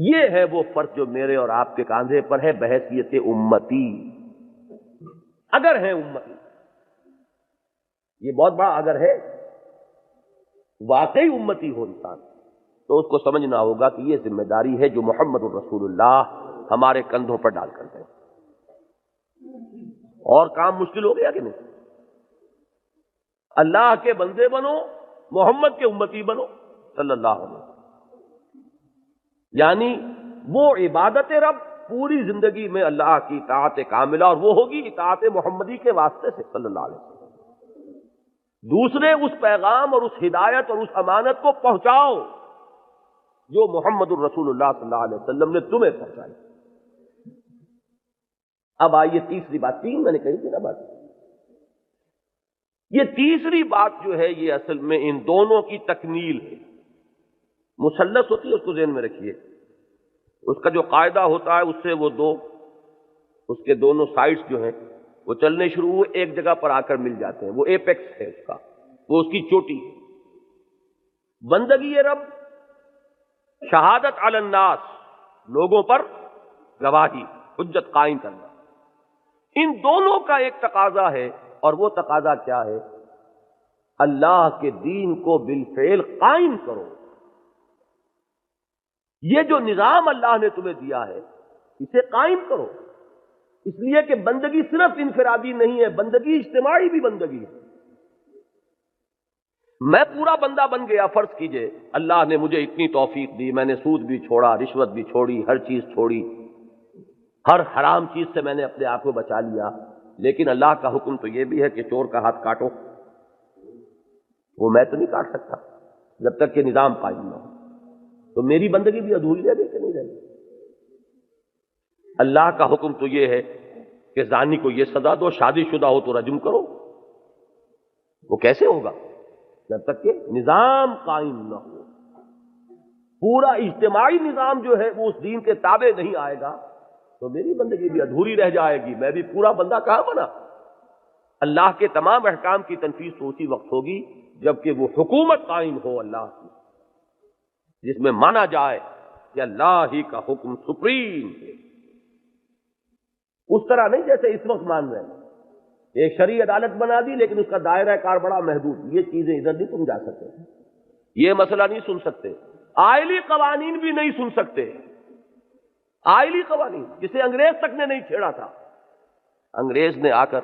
یہ ہے وہ فرض جو میرے اور آپ کے کاندھے پر ہے بحیثیت امتی، اگر ہے امتی، یہ بہت بڑا اگر ہے، واقعی امتی ہو انسان تو اس کو سمجھنا ہوگا کہ یہ ذمہ داری ہے جو محمد الرسول اللہ ہمارے کندھوں پر ڈال کر گئے۔ اور کام مشکل ہو گیا کہ نہیں؟ اللہ کے بندے بنو، محمد کے امتی بنو صلی اللہ علیہ وسلم، یعنی وہ عبادت رب پوری زندگی میں اللہ کی اطاعت کاملہ، اور وہ ہوگی اطاعت محمدی کے واسطے سے صلی اللہ علیہ وسلم۔ دوسرے اس پیغام اور اس ہدایت اور اس امانت کو پہنچاؤ جو محمد الرسول اللہ صلی اللہ علیہ وسلم نے تمہیں پہنچائی۔ اب آئیے تیسری بات، 3 میں نے کہی تھی نا بات، یہ تیسری بات جو ہے یہ اصل میں ان دونوں کی تکمیل ہے۔ مثلث ہوتی ہے، اس کو ذہن میں رکھیے، اس کا جو قاعدہ ہوتا ہے اس سے وہ اس کے دونوں سائڈز جو ہیں وہ چلنے شروع ہوئے ایک جگہ پر آ کر مل جاتے ہیں، وہ ایپیکس ہے اس کا، وہ اس کی چوٹی ہے۔ بندگی رب، شہادت علی الناس، لوگوں پر گواہی، حجت قائم کرنا، ان دونوں کا ایک تقاضا ہے، اور وہ تقاضا کیا ہے؟ اللہ کے دین کو بالفعل قائم کرو۔ یہ جو نظام اللہ نے تمہیں دیا ہے اسے قائم کرو، اس لیے کہ بندگی صرف انفرادی نہیں ہے، بندگی اجتماعی بھی بندگی ہے۔ میں پورا بندہ بن گیا، فرض کیجئے اللہ نے مجھے اتنی توفیق دی، میں نے سود بھی چھوڑا، رشوت بھی چھوڑی، ہر چیز چھوڑی، ہر حرام چیز سے میں نے اپنے آپ کو بچا لیا، لیکن اللہ کا حکم تو یہ بھی ہے کہ چور کا ہاتھ کاٹو۔ وہ میں تو نہیں کاٹ سکتا جب تک کہ نظام قائم نہ ہو، تو میری بندگی بھی ادھوری رہ گئی کہ نہیں رہ گئی؟ اللہ کا حکم تو یہ ہے کہ زانی کو یہ سزا دو، شادی شدہ ہو تو رجم کرو۔ وہ کیسے ہوگا؟ جب تک کہ نظام قائم نہ ہو، پورا اجتماعی نظام جو ہے وہ اس دین کے تابع نہیں آئے گا تو میری بندگی بھی ادھوری رہ جائے گی، میں بھی پورا بندہ کہاں بنا؟ اللہ کے تمام احکام کی تنفیذ تو اسی وقت ہوگی جبکہ وہ حکومت قائم ہو اللہ کی، جس میں مانا جائے کہ اللہ ہی کا حکم سپریم ہے۔ اس طرح نہیں جیسے اس وقت مان رہے ہیں، ایک شرعی عدالت بنا دی لیکن اس کا دائرہ کار بڑا محدود، یہ چیزیں ادھر نہیں سمجھا سکتے، یہ مسئلہ نہیں سن سکتے، آئلی قوانین بھی نہیں سن سکتے، آئلی قوانین جسے انگریز تک نے نہیں چھیڑا تھا، انگریز نے آ کر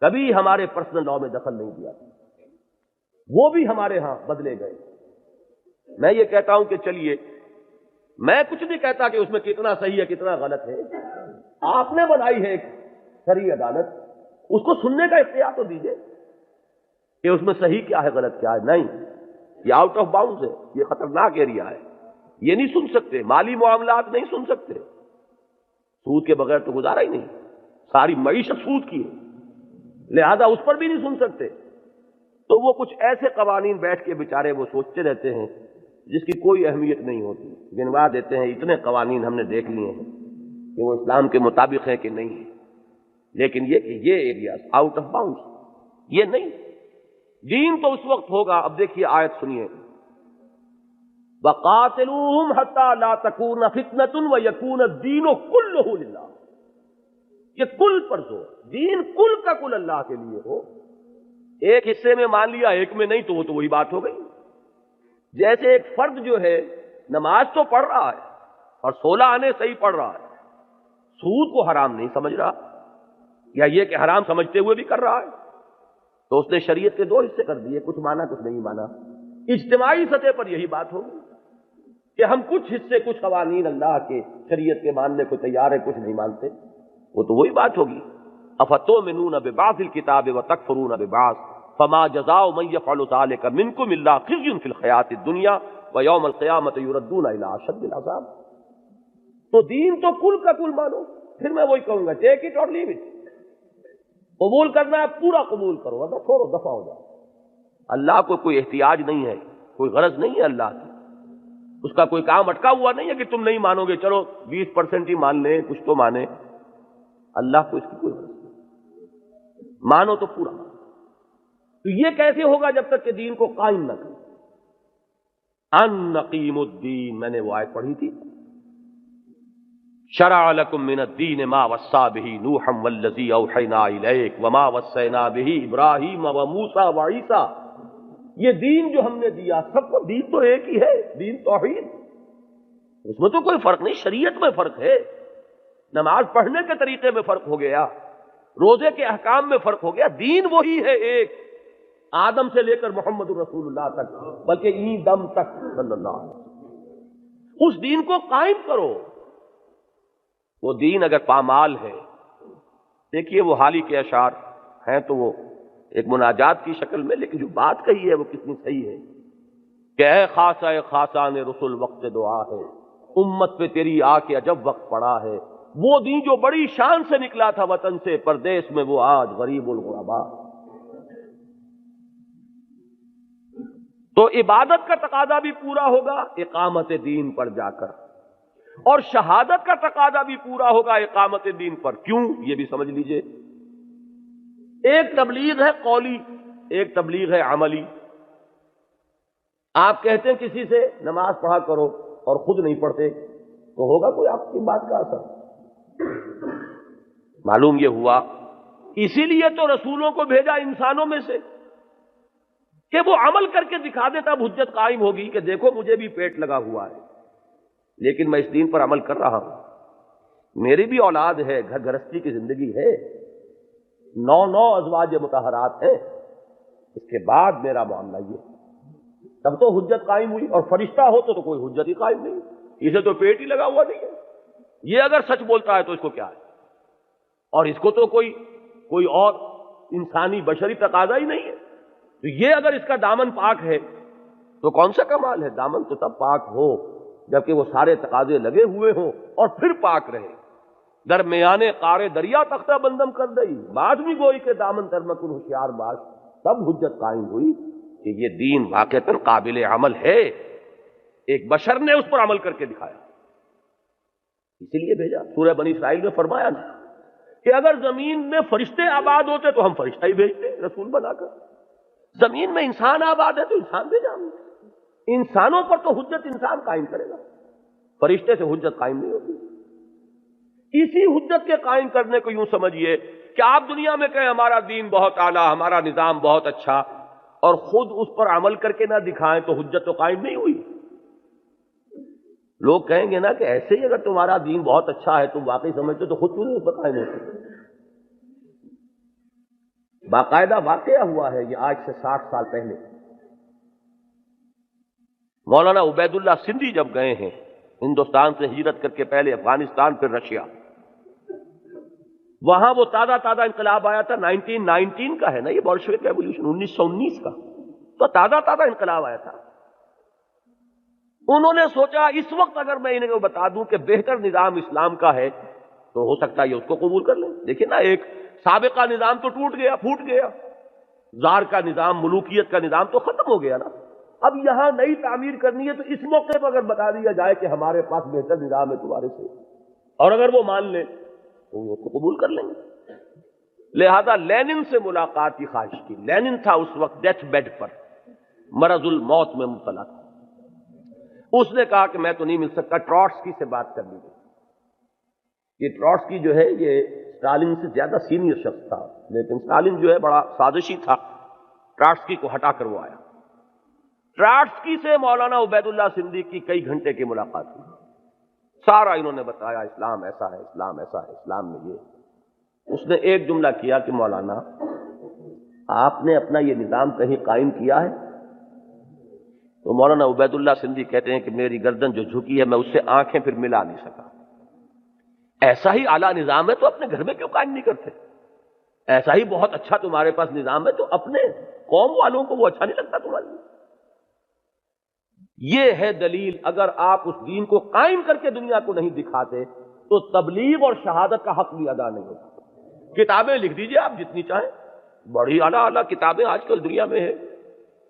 کبھی ہمارے پرسنل لاء میں دخل نہیں دیا، وہ بھی ہمارے ہاں بدلے گئے۔ میں یہ کہتا ہوں کہ چلیے، میں کچھ نہیں کہتا کہ اس میں کتنا صحیح ہے کتنا غلط ہے، آپ نے بنائی ہے ایک شرعی عدالت، اس کو سننے کا اختیار تو دیجیے کہ اس میں صحیح کیا ہے غلط کیا ہے۔ نہیں، یہ آؤٹ آف باؤنڈز ہے، یہ خطرناک ایریا ہے، یہ نہیں سن سکتے، مالی معاملات نہیں سن سکتے، سود کے بغیر تو گزارا ہی نہیں، ساری معیشت سود کی ہے، لہذا اس پر بھی نہیں سن سکتے۔ تو وہ کچھ ایسے قوانین بیٹھ کے بیچارے وہ سوچتے رہتے ہیں جس کی کوئی اہمیت نہیں ہوتی، گنوا دیتے ہیں اتنے قوانین ہم نے دیکھ لیے ہیں کہ وہ اسلام کے مطابق ہے کہ نہیں ہے، لیکن یہ کہ یہ ایریاز آؤٹ آف باؤنڈ، یہ نہیں۔ دین تو اس وقت ہوگا، اب دیکھیے آیت سنیے، وَقَاتِلُوهُمْ حَتَّى لَا تَكُونَ فِتْنَةٌ وَيَكُونَ الدِّينُ كُلُّهُ لِلَّهِ، یہ کل پر زور، دین کل کا کل اللہ کے لیے ہو۔ ایک حصے میں مان لیا ایک میں نہیں تو وہ تو وہی بات ہو گئی۔ جیسے ایک فرد جو ہے نماز تو پڑھ رہا ہے اور 16 آنے صحیح پڑھ رہا ہے، سود کو حرام نہیں سمجھ رہا، یا یہ کہ حرام سمجھتے ہوئے بھی کر رہا ہے، تو اس نے شریعت کے 2 حصے کر دیے، کچھ مانا کچھ نہیں مانا۔ اجتماعی سطح پر یہی بات ہوگی کہ ہم کچھ حصے کچھ قوانین اللہ کے شریعت کے ماننے کو تیار ہیں، کچھ نہیں مانتے، وہ تو وہی بات ہوگی۔ افتؤمنون ببعض الکتاب وتکفرون ببعض فما جزاء من يفعل ذلك منكم الا خزي في الحیاۃ الدنیا ویوم القیامۃ یردون الی اشد العذاب۔ تو دین تو کل کا کل مانو، پھر میں وہی کہوں گا ٹیک اٹ اور لیو اٹ، قبول کرنا ہے پورا قبول کرو ورنہ چھوڑو، دفع ہو جاؤ۔ اللہ کو کوئی احتیاج نہیں ہے، کوئی غرض نہیں ہے اللہ کی، اس کا کوئی کام اٹکا ہوا نہیں ہے کہ تم نہیں مانو گے چلو 20% ہی مان لیں، کچھ تو مانے۔ اللہ کو اس کی کوئی غرض نہیں، مانو تو پورا۔ تو یہ کیسے ہوگا جب تک کہ دین کو قائم نہ کریں؟ ان نقیم الدین، میں نے وہ آیت پڑھی تھی، شرع لکم من الدین ما وصی به نوحا والذی اوحینا الیک وما وصینا به ابراہیم وموسیٰ وعیسیٰ۔ یہ دین جو ہم نے دیا، سب کو دین تو ایک ہی ہے، دین توحید، اس میں تو کوئی فرق نہیں، شریعت میں فرق ہے، نماز پڑھنے کے طریقے میں فرق ہو گیا، روزے کے احکام میں فرق ہو گیا، دین وہی ہے ایک، آدم سے لے کر محمد رسول اللہ تک، بلکہ این دم تک صلی اللہ علیہ وسلم۔ اس دین کو قائم کرو۔ وہ دین اگر پامال ہے، دیکھیے وہ حالی کے اشعار ہیں تو وہ ایک مناجات کی شکل میں، لیکن جو بات کہی ہے وہ کتنی صحیح ہے کہ اے خاصہ خاصان رسول وقت دعا ہے، امت پہ تیری آ کے عجب وقت پڑا ہے، وہ دین جو بڑی شان سے نکلا تھا وطن سے پردیس میں، وہ آج غریب الغربا۔ تو عبادت کا تقاضا بھی پورا ہوگا اقامت دین پر جا کر، اور شہادت کا تقاضا بھی پورا ہوگا اقامت دین پر۔ کیوں؟ یہ بھی سمجھ لیجئے، ایک تبلیغ ہے قولی، ایک تبلیغ ہے عملی۔ آپ کہتے ہیں کسی سے نماز پڑھا کرو اور خود نہیں پڑھتے، تو ہوگا کوئی آپ کی بات کا اثر؟ معلوم یہ ہوا، اسی لیے تو رسولوں کو بھیجا انسانوں میں سے کہ وہ عمل کر کے دکھا دیتا، اب حجت قائم ہوگی کہ دیکھو مجھے بھی پیٹ لگا ہوا ہے لیکن میں اس دین پر عمل کر رہا ہوں، میری بھی اولاد ہے، گھر گھرستی کی زندگی ہے، 9 ازواج مطہرات ہیں، اس کے بعد میرا معاملہ یہ، تب تو حجت قائم ہوئی۔ اور فرشتہ ہو تو کوئی حجت ہی قائم نہیں، اسے تو پیٹ ہی لگا ہوا نہیں ہے، یہ اگر سچ بولتا ہے تو اس کو کیا ہے، اور اس کو تو کوئی اور انسانی بشری تقاضا ہی نہیں ہے۔ تو یہ اگر اس کا دامن پاک ہے تو کون سا کمال ہے؟ دامن تو تب پاک ہو جبکہ وہ سارے تقاضے لگے ہوئے ہوں اور پھر پاک رہے۔ درمیانے قارے دریا تختہ بندم کر دئی، بعد میں گوئی کے دامن تر مکن ہوشیار باش، تب حجت قائم ہوئی کہ یہ دین واقعتاً قابل عمل ہے، ایک بشر نے اس پر عمل کر کے دکھایا، اسی لیے بھیجا۔ سورہ بنی اسرائیل میں فرمایا نا کہ اگر زمین میں فرشتے آباد ہوتے تو ہم فرشتہ ہی بھیجتے رسول بنا کر، زمین میں انسان آباد ہے تو انسان بھیجا ہم نے۔ انسانوں پر تو حجت انسان قائم کرے گا، فرشتے سے حجت قائم نہیں ہوگی۔ اسی حجت کے قائم کرنے کو یوں سمجھیے کہ آپ دنیا میں کہیں ہمارا دین بہت اعلیٰ، ہمارا نظام بہت اچھا، اور خود اس پر عمل کر کے نہ دکھائیں تو حجت تو قائم نہیں ہوئی۔ لوگ کہیں گے نا کہ ایسے ہی اگر تمہارا دین بہت اچھا ہے، تم واقعی سمجھتے تو خود کیوں نہیں اس پر قائم ہوتے؟ باقاعدہ واقعہ ہوا ہے یہ آج سے 60 سال پہلے۔ مولانا عبید اللہ سندھی جب گئے ہیں ہندوستان سے ہجرت کر کے، پہلے افغانستان پھر رشیا، وہاں وہ تازہ انقلاب آیا تھا، 1919 کا ہے نا یہ بولشوک ریولیوشن، 1919 کا، تو تازہ انقلاب آیا تھا۔ انہوں نے سوچا اس وقت اگر میں انہیں بتا دوں کہ بہتر نظام اسلام کا ہے تو ہو سکتا ہے یہ اس کو قبول کر لیں. دیکھیں نا، ایک سابقہ نظام تو ٹوٹ گیا، پھوٹ گیا، زار کا نظام، ملوکیت کا نظام تو ختم ہو گیا نا. اب یہاں نئی تعمیر کرنی ہے تو اس موقع پر اگر بتا دیا جائے کہ ہمارے پاس بہتر نظام ہے تمہارے سے، اور اگر وہ مان لیں تو وہ اس کو قبول کر لیں گے. لہذا لینن سے ملاقات کی خواہش کی. لینن تھا اس وقت ڈیتھ بیڈ پر، مرض الموت میں مبتلا تھا. اس نے کہا کہ میں تو نہیں مل سکتا. ٹروٹسکی سے بات کر لی گئی. یہ ٹروٹسکی جو ہے یہ اسٹالن سے زیادہ سینئر شخص تھا، لیکن اسٹالن جو ہے بڑا سازشی تھا، ٹروٹسکی کو ہٹا کر وہ آیا. ٹروٹسکی سے مولانا عبید اللہ سندھی کی کئی گھنٹے کی ملاقات ہوئی. سارا انہوں نے بتایا اسلام ایسا ہے، اسلام ایسا ہے، اسلام میں یہ. اس نے ایک جملہ کیا کہ مولانا آپ نے اپنا یہ نظام کہیں قائم کیا ہے؟ تو مولانا عبید اللہ سندھی کہتے ہیں کہ میری گردن جو جھکی ہے میں اس سے آنکھیں پھر ملا نہیں سکا. ایسا ہی اعلیٰ نظام ہے تو اپنے گھر میں کیوں قائم نہیں کرتے؟ ایسا ہی بہت اچھا تمہارے پاس نظام ہے تو اپنے قوم والوں کو وہ اچھا نہیں لگتا تمہارے لیے؟ یہ ہے دلیل. اگر آپ اس دین کو قائم کر کے دنیا کو نہیں دکھاتے تو تبلیغ اور شہادت کا حق بھی ادا نہیں ہوتا. کتابیں لکھ دیجئے آپ جتنی چاہیں، بڑی اعلیٰ اعلیٰ کتابیں آج کل دنیا میں ہیں،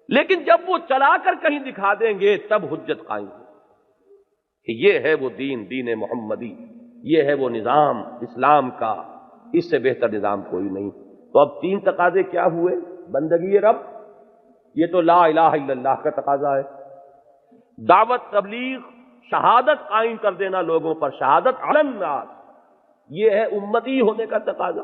لیکن جب وہ چلا کر کہیں دکھا دیں گے تب حجت قائم ہے کہ یہ ہے وہ دین، دین محمدی، یہ ہے وہ نظام اسلام کا، اس سے بہتر نظام کوئی نہیں. تو اب تین تقاضے کیا ہوئے؟ بندگی رب، یہ تو لا الہ الا اللہ کا تقاضا ہے. دعوت، تبلیغ، شہادت قائم کر دینا لوگوں پر، شہادت علی الناس، یہ ہے امتی ہونے کا تقاضا.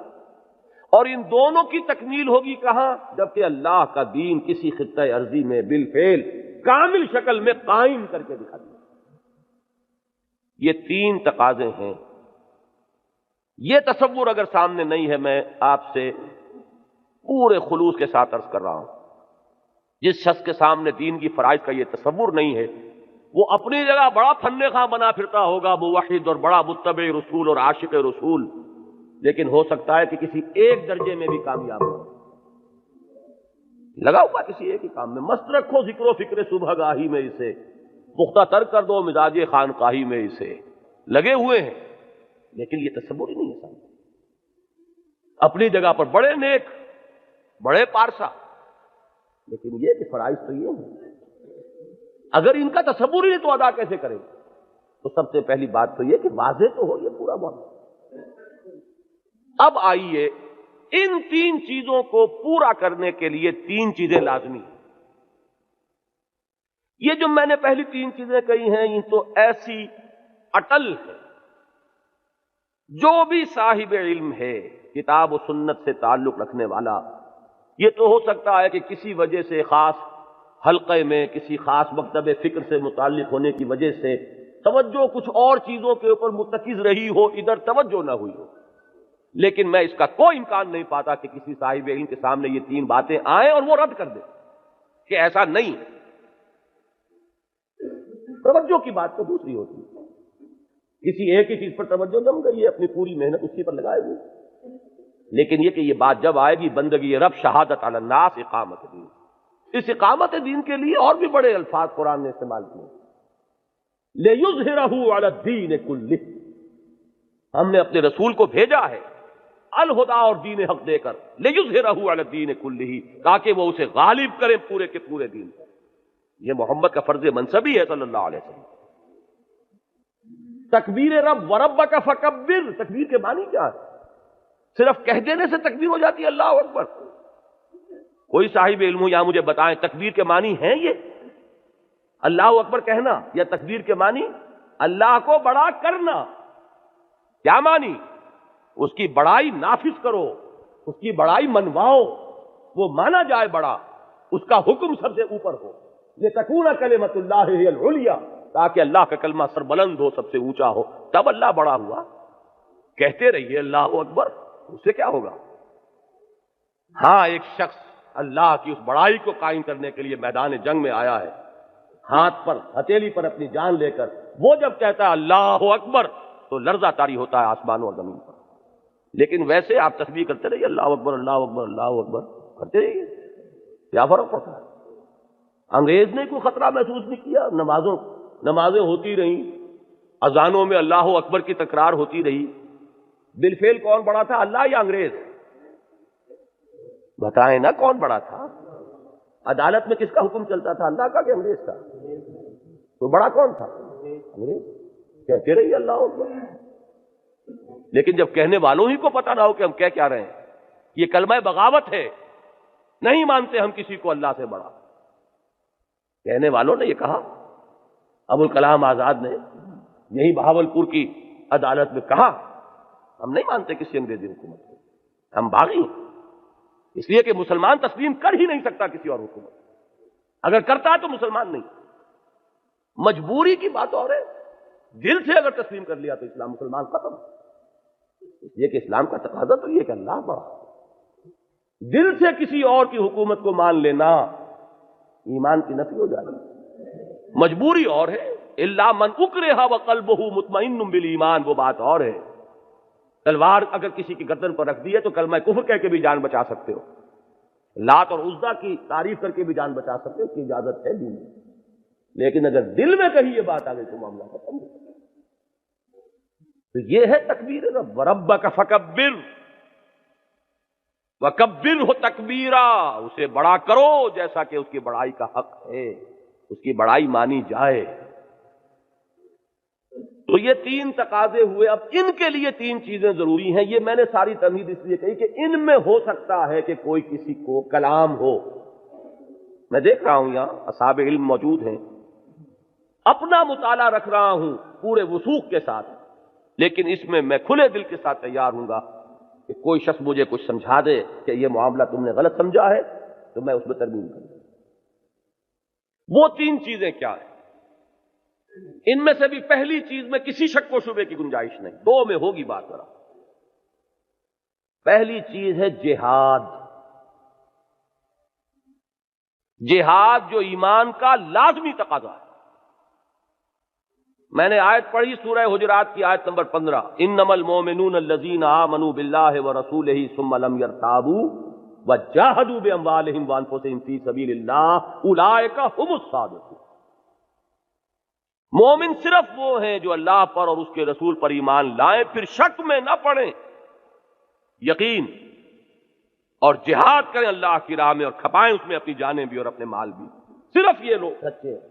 اور ان دونوں کی تکمیل ہوگی کہاں؟ جبکہ اللہ کا دین کسی خطہ ارضی میں بالفعل کامل شکل میں قائم کر کے دکھا دیا. یہ تین تقاضے ہیں. یہ تصور اگر سامنے نہیں ہے، میں آپ سے پورے خلوص کے ساتھ عرض کر رہا ہوں، جس شخص کے سامنے دین کی فرائض کا یہ تصور نہیں ہے وہ اپنی جگہ بڑا فن خواہ بنا پھرتا ہوگا، موحد اور بڑا متبع رسول اور عاشق رسول، لیکن ہو سکتا ہے کہ کسی ایک درجے میں بھی کامیاب ہو. لگا ہوا کسی ایک ہی کام میں. مست رکھو ذکر و فکر صبح گاہی میں اسے، پختہ تر کر دو مزاج خانقاہی میں اسے. لگے ہوئے ہیں لیکن یہ تصور ہی نہیں ہے سامنے. اپنی جگہ پر بڑے نیک، بڑے پارسا، لیکن یہ کہ فرائض تو یہ ہیں. اگر ان کا تصور ہی نہیں تو ادا کیسے کریں؟ تو سب سے پہلی بات تو یہ کہ واضح تو ہو یہ پورا معاملہ. اب آئیے ان تین چیزوں کو پورا کرنے کے لیے تین چیزیں لازمی ہیں. یہ جو میں نے پہلی تین چیزیں کہی ہیں یہ تو ایسی اٹل ہے. جو بھی صاحب علم ہے، کتاب و سنت سے تعلق رکھنے والا، یہ تو ہو سکتا ہے کہ کسی وجہ سے خاص حلقے میں کسی خاص مکتب فکر سے متعلق ہونے کی وجہ سے توجہ کچھ اور چیزوں کے اوپر مرتکز رہی ہو، ادھر توجہ نہ ہوئی ہو، لیکن میں اس کا کوئی امکان نہیں پاتا کہ کسی صاحب علم کے سامنے یہ تین باتیں آئیں اور وہ رد کر دیں کہ ایسا نہیں. توجہ کی بات تو دوسری ہوتی ہے. کسی ایک ہی چیز پر توجہ نہ گئی ہے، اپنی پوری محنت اسی پر لگائے ہوئی. لیکن یہ کہ یہ بات جب آئے گی بندگی رب، شہادت علی الناس، اقامت دین، اس اقامت دین کے لیے اور بھی بڑے الفاظ قرآن نے استعمال کیے. لِيُظْهِرَهُ عَلَى الدِّينِ كُلِّهِ، ہم نے اپنے رسول کو بھیجا ہے الہدا اور دین حق دے کر، لِيُظْهِرَهُ عَلَى الدِّينِ كُلِّهِ، تاکہ وہ اسے غالب کریں پورے کے پورے دین پر. یہ محمد کا فرض منصبی ہے صلی اللہ علیہ وسلم. تکبیر رب وَرَبَّكَ فَكَبِّرْ، تکبیر کے معنی کیا ہے؟ صرف کہہ دینے سے تکبیر ہو جاتی ہے اللہ اکبر؟ کوئی صاحب علم ہو یا مجھے بتائیں تکبیر کے معنی ہیں یہ؟ اللہ اکبر کہنا یا تکبیر کے معنی اللہ کو بڑا کرنا؟ کیا معنی؟ اس کی بڑائی نافذ کرو، اس کی بڑائی منواؤ، وہ مانا جائے بڑا، اس کا حکم سب سے اوپر ہو. لِتَكُونَ كَلِمَةُ اللَّهِ هِيَ الْعُلْيَا، تاکہ اللہ کا کلمہ سربلند ہو، سب سے اونچا ہو، تب اللہ بڑا ہوا. کہتے رہیے اللہ اکبر، اس سے کیا ہوگا؟ ہاں ایک شخص اللہ کی اس بڑائی کو قائم کرنے کے لیے میدان جنگ میں آیا ہے، ہاتھ پر ہتھیلی پر اپنی جان لے کر، وہ جب کہتا ہے اللہ اکبر تو لرزہ طاری ہوتا ہے آسمانوں اور زمین پر. لیکن ویسے آپ تسبیح کرتے رہیے اللہ اکبر اللہ اکبر اللہ اکبر کرتے رہیے، کیا فرق پڑتا ہے؟ انگریز نے کوئی خطرہ محسوس نہیں کیا نمازوں نمازیں ہوتی رہیں، اذانوں میں اللہ اکبر کی تکرار ہوتی رہی، بالفعل کون بڑا تھا، اللہ یا انگریز؟ بتائیں نا کون بڑا تھا؟ عدالت میں کس کا حکم چلتا تھا، اللہ کا کہ انگریز کا؟ تو بڑا کون تھا؟ انگریز۔ کہتے رہیے اللہ اکبر، لیکن جب کہنے والوں ہی کو پتہ نہ ہو کہ ہم کہہ کیا رہے ہیں، یہ کلمہ بغاوت ہے، نہیں مانتے ہم کسی کو اللہ سے بڑا۔ کہنے والوں نے یہ کہا، ابوالکلام آزاد نے یہی بہاولپور کی عدالت میں کہا، ہم نہیں مانتے کسی انگریزی حکومت کو، ہم باغی ہیں، اس لیے کہ مسلمان تسلیم کر ہی نہیں سکتا کسی اور حکومت، اگر کرتا تو مسلمان نہیں۔ مجبوری کی بات اور ہے، دل سے اگر تسلیم کر لیا تو اسلام مسلمان ختم۔ اس لیے کہ اسلام کا تقاضا تو یہ کہ اللہ بڑا، دل سے کسی اور کی حکومت کو مان لینا ایمان کی نفی ہو جائے گی۔ مجبوری اور ہے، الا من اکرہ وقلبہ مطمئن بالایمان، وہ بات اور ہے۔ تلوار اگر کسی کی گردن پر رکھ دی ہے تو کلمہ کفر کہہ کے بھی جان بچا سکتے ہو، لات اور عزا کی تعریف کر کے بھی جان بچا سکتے ہو، اس کی اجازت ہے دین میں، لیکن اگر دل میں کہیں یہ بات آ گئی تو معاملہ ختم ہو۔ تو یہ ہے تکبیر رب، وربک فکبر وکبرہ تکبیرا، اسے بڑا کرو جیسا کہ اس کی بڑائی کا حق ہے، اس کی بڑائی مانی جائے۔ تو یہ تین تقاضے ہوئے۔ اب ان کے لیے تین چیزیں ضروری ہیں، یہ میں نے ساری تمہید اس لیے کہی کہ ان میں ہو سکتا ہے کہ کوئی کسی کو کلام ہو۔ میں دیکھ رہا ہوں یہاں اصحاب علم موجود ہیں، اپنا مطالعہ رکھ رہا ہوں پورے وثوق کے ساتھ، لیکن اس میں میں کھلے دل کے ساتھ تیار ہوں گا کہ کوئی شخص مجھے کچھ سمجھا دے کہ یہ معاملہ تم نے غلط سمجھا ہے تو میں اس میں ترمیم کروں۔ وہ تین چیزیں کیا ہیں؟ ان میں سے بھی پہلی چیز میں کسی شک و شبے کی گنجائش نہیں، دو میں ہوگی بات ذرا۔ پہلی چیز ہے جہاد۔ جہاد جو ایمان کا لازمی تقاضا ہے۔ میں نے آیت پڑھی سورہ حجرات کی آیت نمبر 15، انما المؤمنون الذین آمنوا باللہ ورسولہ ثم لم یرتابوا وجاہدوا باموالہم وانفسہم فی سبیل اللہ اولئک ھم الصادقون۔ مومن صرف وہ ہیں جو اللہ پر اور اس کے رسول پر ایمان لائیں، پھر شک میں نہ پڑیں، یقین اور جہاد کریں اللہ کی راہ میں اور کھپائیں اس میں اپنی جانیں بھی اور اپنے مال بھی، صرف یہ لوگ سچے ہیں۔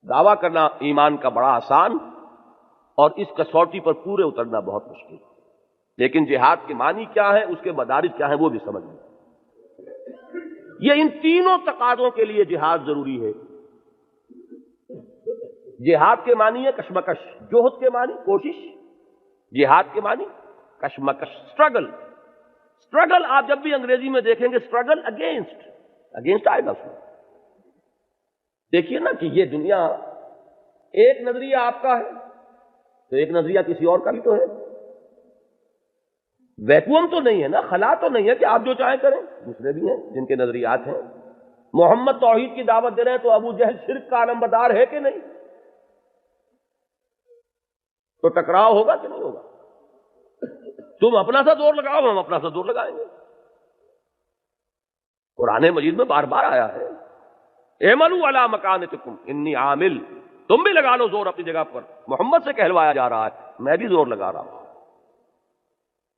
دعویٰ کرنا ایمان کا بڑا آسان اور اس کسوٹی پر پورے اترنا بہت مشکل، لیکن جہاد کے معنی کیا ہے، اس کے مدارج کیا ہیں، وہ بھی سمجھ لیں۔ یہ ان تینوں تقاضوں کے لیے جہاد ضروری ہے۔ جہاد کے معنی ہے کشمکش، جوہد کے معنی کوشش، جہاد کے معنی کشمکش، سٹرگل۔ سٹرگل آپ جب بھی انگریزی میں دیکھیں گے سٹرگل اگینسٹ آئے گا اس میں۔ دیکھیے نا کہ یہ دنیا ایک نظریہ آپ کا ہے تو ایک نظریہ کسی اور کا بھی تو ہے، ویکوم تو نہیں ہے نا، خلا تو نہیں ہے کہ آپ جو چاہیں کریں، دوسرے بھی ہیں جن کے نظریات ہیں۔ محمد توحید کی دعوت دے رہے ہیں تو ابو جہل شرک کا علمبردار ہے کہ نہیں؟ تو ٹکراؤ ہوگا کہ نہیں ہوگا؟ تم اپنا سا زور لگاؤ، ہم اپنا سا زور لگائیں گے۔ قرآن مجید میں بار بار آیا ہے اعملوا علی مکانتکم انی عامل، تم بھی لگا لو زور اپنی جگہ پر۔ محمد سے کہلوایا جا رہا ہے، میں بھی زور لگا رہا ہوں۔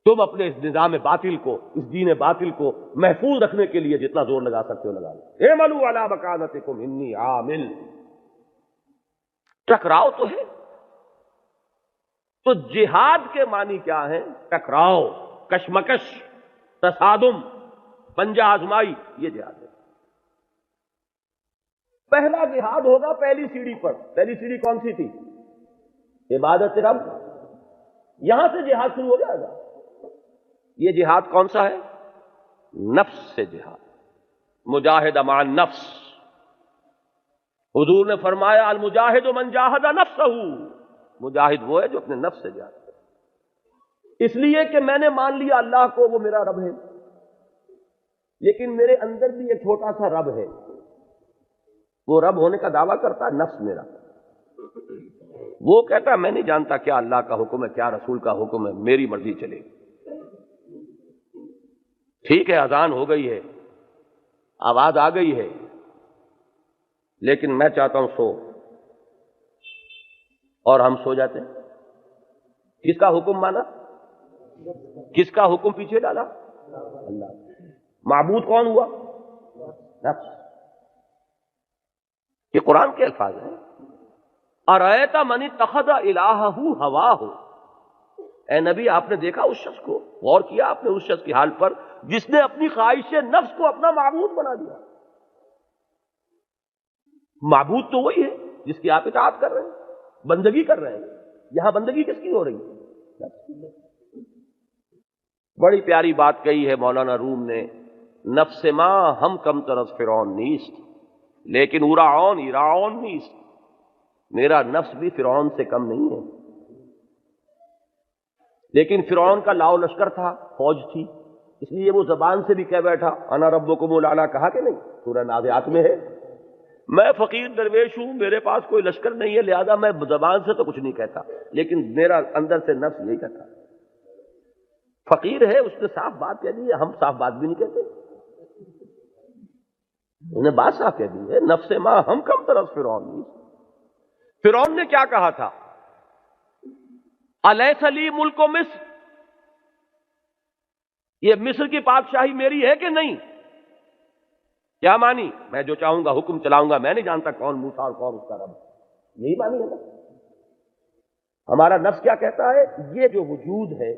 تم اپنے اس نظام باطل کو، اس دین باطل کو محفوظ رکھنے کے لیے جتنا زور لگا سکتے ہو لگا لو۔ اعملوا علی مکانتکم انی عامل۔ ٹکراؤ تو ہے، تو جہاد کے معنی کیا ہے؟ ٹکراؤ، کشمکش، تصادم، پنجہ آزمائی، یہ جہاد ہے۔ پہلا جہاد ہوگا پہلی سیڑھی پر۔ پہلی سیڑھی کون سی تھی؟ عبادت رب۔ یہاں سے جہاد شروع ہو جائے گا۔ یہ جہاد کون سا ہے؟ نفس سے جہاد، مجاہد مع النفس۔ حضور نے فرمایا المجاہد من جاہد نفسہ، مجاہد وہ ہے جو اپنے نفس سے جہاد کرے۔ اس لیے کہ میں نے مان لیا اللہ کو وہ میرا رب ہے، لیکن میرے اندر بھی ایک چھوٹا سا رب ہے، وہ رب ہونے کا دعویٰ کرتا ہے نفس میرا۔ وہ کہتا ہے میں نہیں جانتا کیا اللہ کا حکم ہے، کیا رسول کا حکم ہے، میری مرضی چلے گی۔ ٹھیک ہے اذان ہو گئی ہے، آواز آ گئی ہے، لیکن میں چاہتا ہوں سو اور ہم سو جاتے ہیں. کس کا حکم مانا؟ کس کا حکم پیچھے ڈالا؟ اللہ. معبود کون ہوا؟ نفس. یہ قرآن کے الفاظ ہیں. ارأیت من اتخذ الہہ ہواہ. اے نبی آپ نے دیکھا اس شخص کو، غور کیا آپ نے اس شخص کی حال پر جس نے اپنی خواہش نفس کو اپنا معبود بنا دیا. معبود تو وہی ہے جس کی آپ اطاعت کر رہے ہیں، بندگی کر رہے ہیں. یہاں بندگی کس کی ہو رہی ہے؟ بڑی پیاری بات کہی ہے مولانا روم نے، نفس ما ہم کم طرز فرعون نیست لیکن اورعون ایراعون نیست. میرا نفس بھی فرعون سے کم نہیں ہے، لیکن فرعون کا لاؤ لشکر تھا، فوج تھی، اس لیے وہ زبان سے بھی کہہ بیٹھا انا ربکم الاعلی. کہا کہ نہیں؟ سورہ نازعات میں ہے، میں فقیر درویش ہوں، میرے پاس کوئی لشکر نہیں ہے، لہذا میں زبان سے تو کچھ نہیں کہتا، لیکن میرا اندر سے نفس یہی کہتا. فقیر ہے، اس نے صاف بات کہہ دی ہے، ہم صاف بات بھی نہیں کہتے. انہیں بات صاف کہہ دی ہے، نفس ما ہم کم طرف فرعون نہیں. فرعون نے کیا کہا تھا؟ الیس لی ملک مصر، یہ مصر کی بادشاہی میری ہے کہ نہیں؟ کیا مانی؟ میں جو چاہوں گا حکم چلاؤں گا، میں نہیں جانتا کون موسیٰ اور کون اس کا رب. یہی مانی ہے نا. ہمارا نفس کیا کہتا ہے؟ یہ جو وجود ہے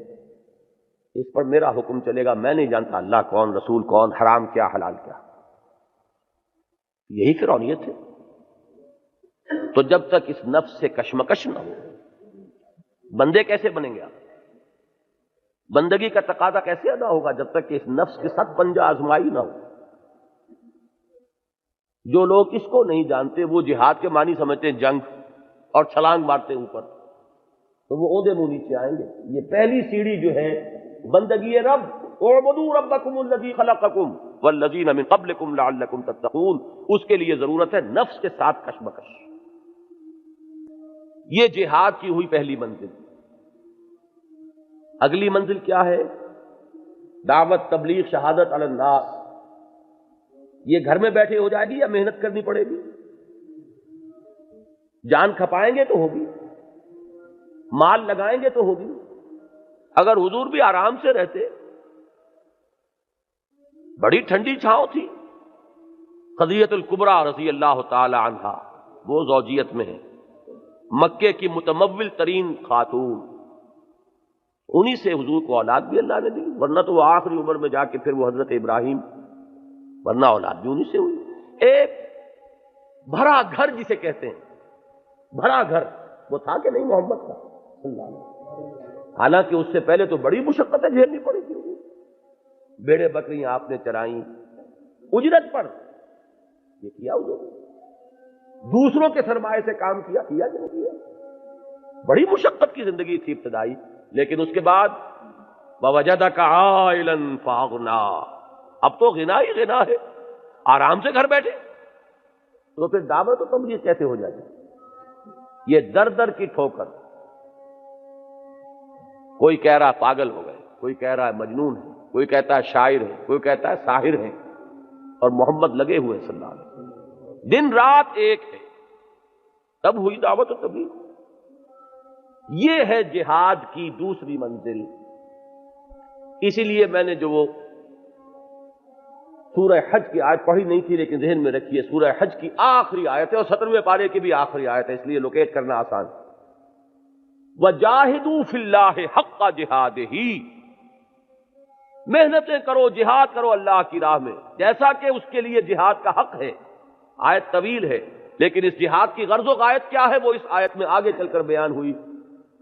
اس پر میرا حکم چلے گا، میں نہیں جانتا اللہ کون، رسول کون، حرام کیا حلال کیا. یہی فرعونیت ہے. تو جب تک اس نفس سے کشمکش نہ ہو، بندے کیسے بنیں گے آپ؟ بندگی کا تقاضا کیسے ادا ہوگا جب تک کہ اس نفس کے ساتھ پنجہ آزمائی نہ ہو؟ جو لوگ اس کو نہیں جانتے وہ جہاد کے معنی سمجھتے ہیں جنگ اور چھلانگ مارتے ہیں اوپر، تو وہ اودے منہ نیچے آئیں گے. یہ پہلی سیڑھی جو ہے بندگی رب، اعبدوا ربکم الذی خلقکم والذین من قبلکم لعلکم تتقون، اس کے لیے ضرورت ہے نفس کے ساتھ کشمکش. یہ جہاد کی ہوئی پہلی منزل. اگلی منزل کیا ہے؟ دعوت، تبلیغ، شہادت علی الناس. یہ گھر میں بیٹھے ہو جائے گی یا محنت کرنی پڑے گی؟ جان کھپائیں گے تو ہوگی، مال لگائیں گے تو ہوگی. اگر حضور بھی آرام سے رہتے، بڑی ٹھنڈی چھاؤں تھی. خدیجہ الکبریٰ رضی اللہ تعالی عنہا وہ زوجیت میں ہے، مکے کی متمول ترین خاتون. انہی سے حضور کو اولاد بھی اللہ نے دی، ورنہ تو وہ آخری عمر میں جا کے پھر وہ حضرت ابراہیم، ورنہ اولاد بھی انہی سے ہوئی. ایک بھرا گھر جسے کہتے ہیں، بھرا گھر وہ تھا کہ نہیں محمد کا صلی اللہ علیہ وسلم. حالانکہ اس سے پہلے تو بڑی مشقتیں جھیلنی پڑی تھی. بیڑے بکریاں آپ نے چرائیں اجرت پر. یہ کیا حضور؟ دوسروں کے سرمایے سے کام کیا کہ نہیں کیا؟ بڑی مشقت کی زندگی تھی ابتدائی، لیکن اس کے بعد وَوَجَدَكَ عَائِلًا فَأَغْنَىٰ. اب تو غنا ہی غنا ہے، آرام سے گھر بیٹھے. تو پھر دعوت و تبلیغ کیسے ہو جائے؟ یہ در در کی ٹھوکر. کوئی کہہ رہا پاگل ہو گئے، کوئی کہہ رہا ہے مجنون ہے، کوئی کہتا ہے شاعر ہے، کوئی کہتا ہے ساحر ہے، اور محمد لگے ہوئے صلی اللہ علیہ وسلم. دن رات ایک ہے. تب ہوئی دعوت و تبلیغ. یہ ہے جہاد کی دوسری منزل. اسی لیے میں نے جو وہ سورہ حج کی آیت پڑھی نہیں تھی لیکن ذہن میں رکھی ہے، سورہ حج کی آخری آیت ہے اور 17ویں پارے کی بھی آخری آیت ہے، اس لیے لوکیٹ کرنا آسان. وَجَاهِدُوا فِي اللَّهِ حَقَّ جِهَادِهِ. محنتیں کرو، جہاد کرو اللہ کی راہ میں جیسا کہ اس کے لیے جہاد کا حق ہے. آیت طویل ہے لیکن اس جہاد کی غرض و غایت کیا ہے وہ اس آیت میں آگے چل کر بیان ہوئی.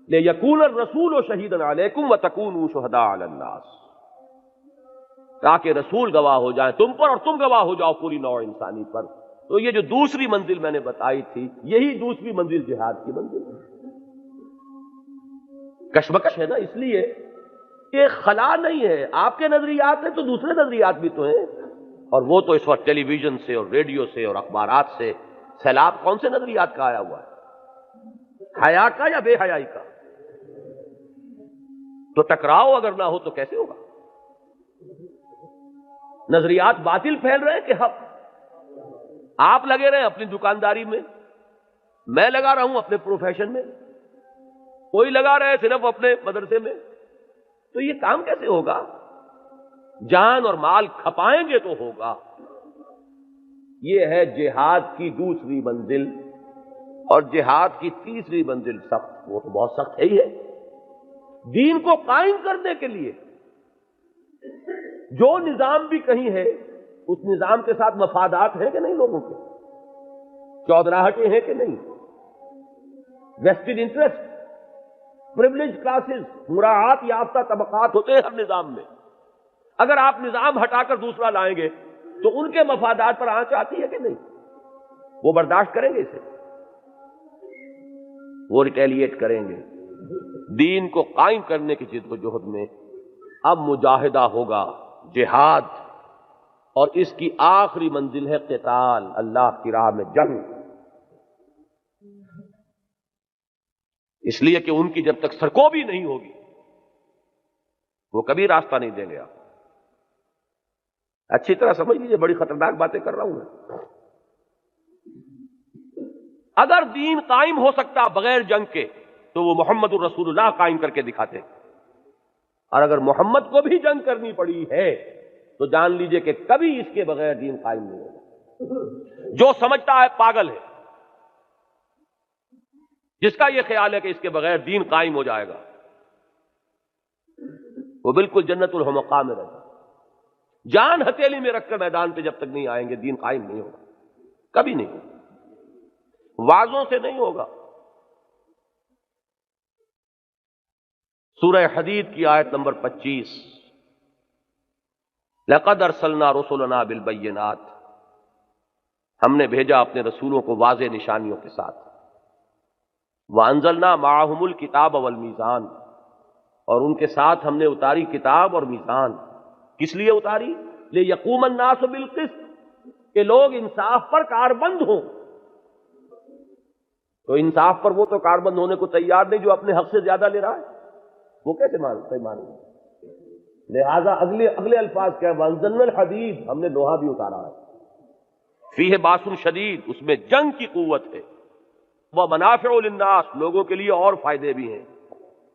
لِيَكُونَ الرَّسُولُ شَهِيدًا عَلَيْكُمْ وَتَكُونُوا شُهَدَاءَ عَلَى النَّاسِ. تاکہ رسول گواہ ہو جائیں تم پر اور تم گواہ ہو جاؤ پوری نوع انسانی پر. تو یہ جو دوسری منزل میں نے بتائی تھی، یہی دوسری منزل جہاد کی منزل ہے. کشمکش ہے نا، اس لیے یہ خلا نہیں ہے. آپ کے نظریات ہیں تو دوسرے نظریات بھی تو ہیں، اور وہ تو اس وقت ٹیلی ویژن سے اور ریڈیو سے اور اخبارات سے سیلاب کون سے نظریات کا آیا ہوا ہے؟ حیا کا یا بے حیائی کا؟ تو ٹکراؤ اگر نہ ہو تو کیسے ہوگا؟ نظریات باطل پھیل رہے ہیں کہ حق؟ آپ لگے رہے ہیں اپنی دکانداری میں، میں لگا رہا ہوں اپنے پروفیشن میں، کوئی لگا رہے صرف اپنے مدرسے میں، تو یہ کام کیسے ہوگا؟ جان اور مال کھپائیں گے تو ہوگا۔ یہ ہے جہاد کی دوسری منزل، اور جہاد کی تیسری منزل سخت، وہ تو بہت سخت ہے ہی ہے۔ دین کو قائم کرنے کے لیے جو نظام بھی کہیں ہے، اس نظام کے ساتھ مفادات ہیں کہ نہیں لوگوں کے، چودراہٹیں ہیں کہ نہیں، ویسٹڈ انٹرسٹ، پریولیج کلاسز، مراعات یافتہ طبقات ہوتے ہیں ہر نظام میں۔ اگر آپ نظام ہٹا کر دوسرا لائیں گے تو ان کے مفادات پر آنچ آتی ہے کہ نہیں؟ وہ برداشت کریں گے اسے، وہ ریٹیلیٹ کریں گے۔ دین کو قائم کرنے کی جد و جہد میں اب مجاہدہ ہوگا، جہاد، اور اس کی آخری منزل ہے قتال، اللہ کی راہ میں جنگ۔ اس لیے کہ ان کی جب تک سرکوبی نہیں ہوگی وہ کبھی راستہ نہیں دیں گے۔ آپ اچھی طرح سمجھ لیجیے، بڑی خطرناک باتیں کر رہا ہوں میں۔ اگر دین قائم ہو سکتا بغیر جنگ کے تو وہ محمد الرسول اللہ قائم کر کے دکھاتے، اور اگر محمد کو بھی جنگ کرنی پڑی ہے تو جان لیجئے کہ کبھی اس کے بغیر دین قائم نہیں ہوگا۔ جو سمجھتا ہے پاگل ہے، جس کا یہ خیال ہے کہ اس کے بغیر دین قائم ہو جائے گا، وہ بالکل جنت الحمقاء میں رہتا، جان ہتھیلی میں رکھ کر میدان پہ جب تک نہیں آئیں گے دین قائم نہیں ہوگا، کبھی نہیں ہوگا، وعظوں سے نہیں ہوگا۔ سورہ حدید کی آیت نمبر 25، لَقَدْ أَرْسَلْنَا رُسُلَنَا بِالْبَيِّنَاتِ، ہم نے بھیجا اپنے رسولوں کو واضح نشانیوں کے ساتھ۔ وَأَنزَلْنَا مَعَهُمُ الْكِتَابَ وَالْمِيزَانَ، اور ان کے ساتھ ہم نے اتاری کتاب اور میزان۔ کس لیے اتاری؟ لِيَقُومَ النَّاسُ بِالْقِسْطِ، کہ لوگ انصاف پر کاربند ہوں۔ تو انصاف پر وہ تو کاربند ہونے کو تیار نہیں جو اپنے حق سے زیادہ لے رہا ہے، وہ کیسے مانیں گے؟ لہذا اگلے الفاظ کیا ہے؟ وَأَنزَلْنَا الْحَدِيدَ، ہم نے لوہا بھی اتارا ہے، فِيهِ بَأْسٌ شَدِيدٌ، اس میں جنگ کی قوت ہے، وَمَنَافِعُ لِلنَّاسِ، لوگوں کے لیے اور فائدے بھی ہیں۔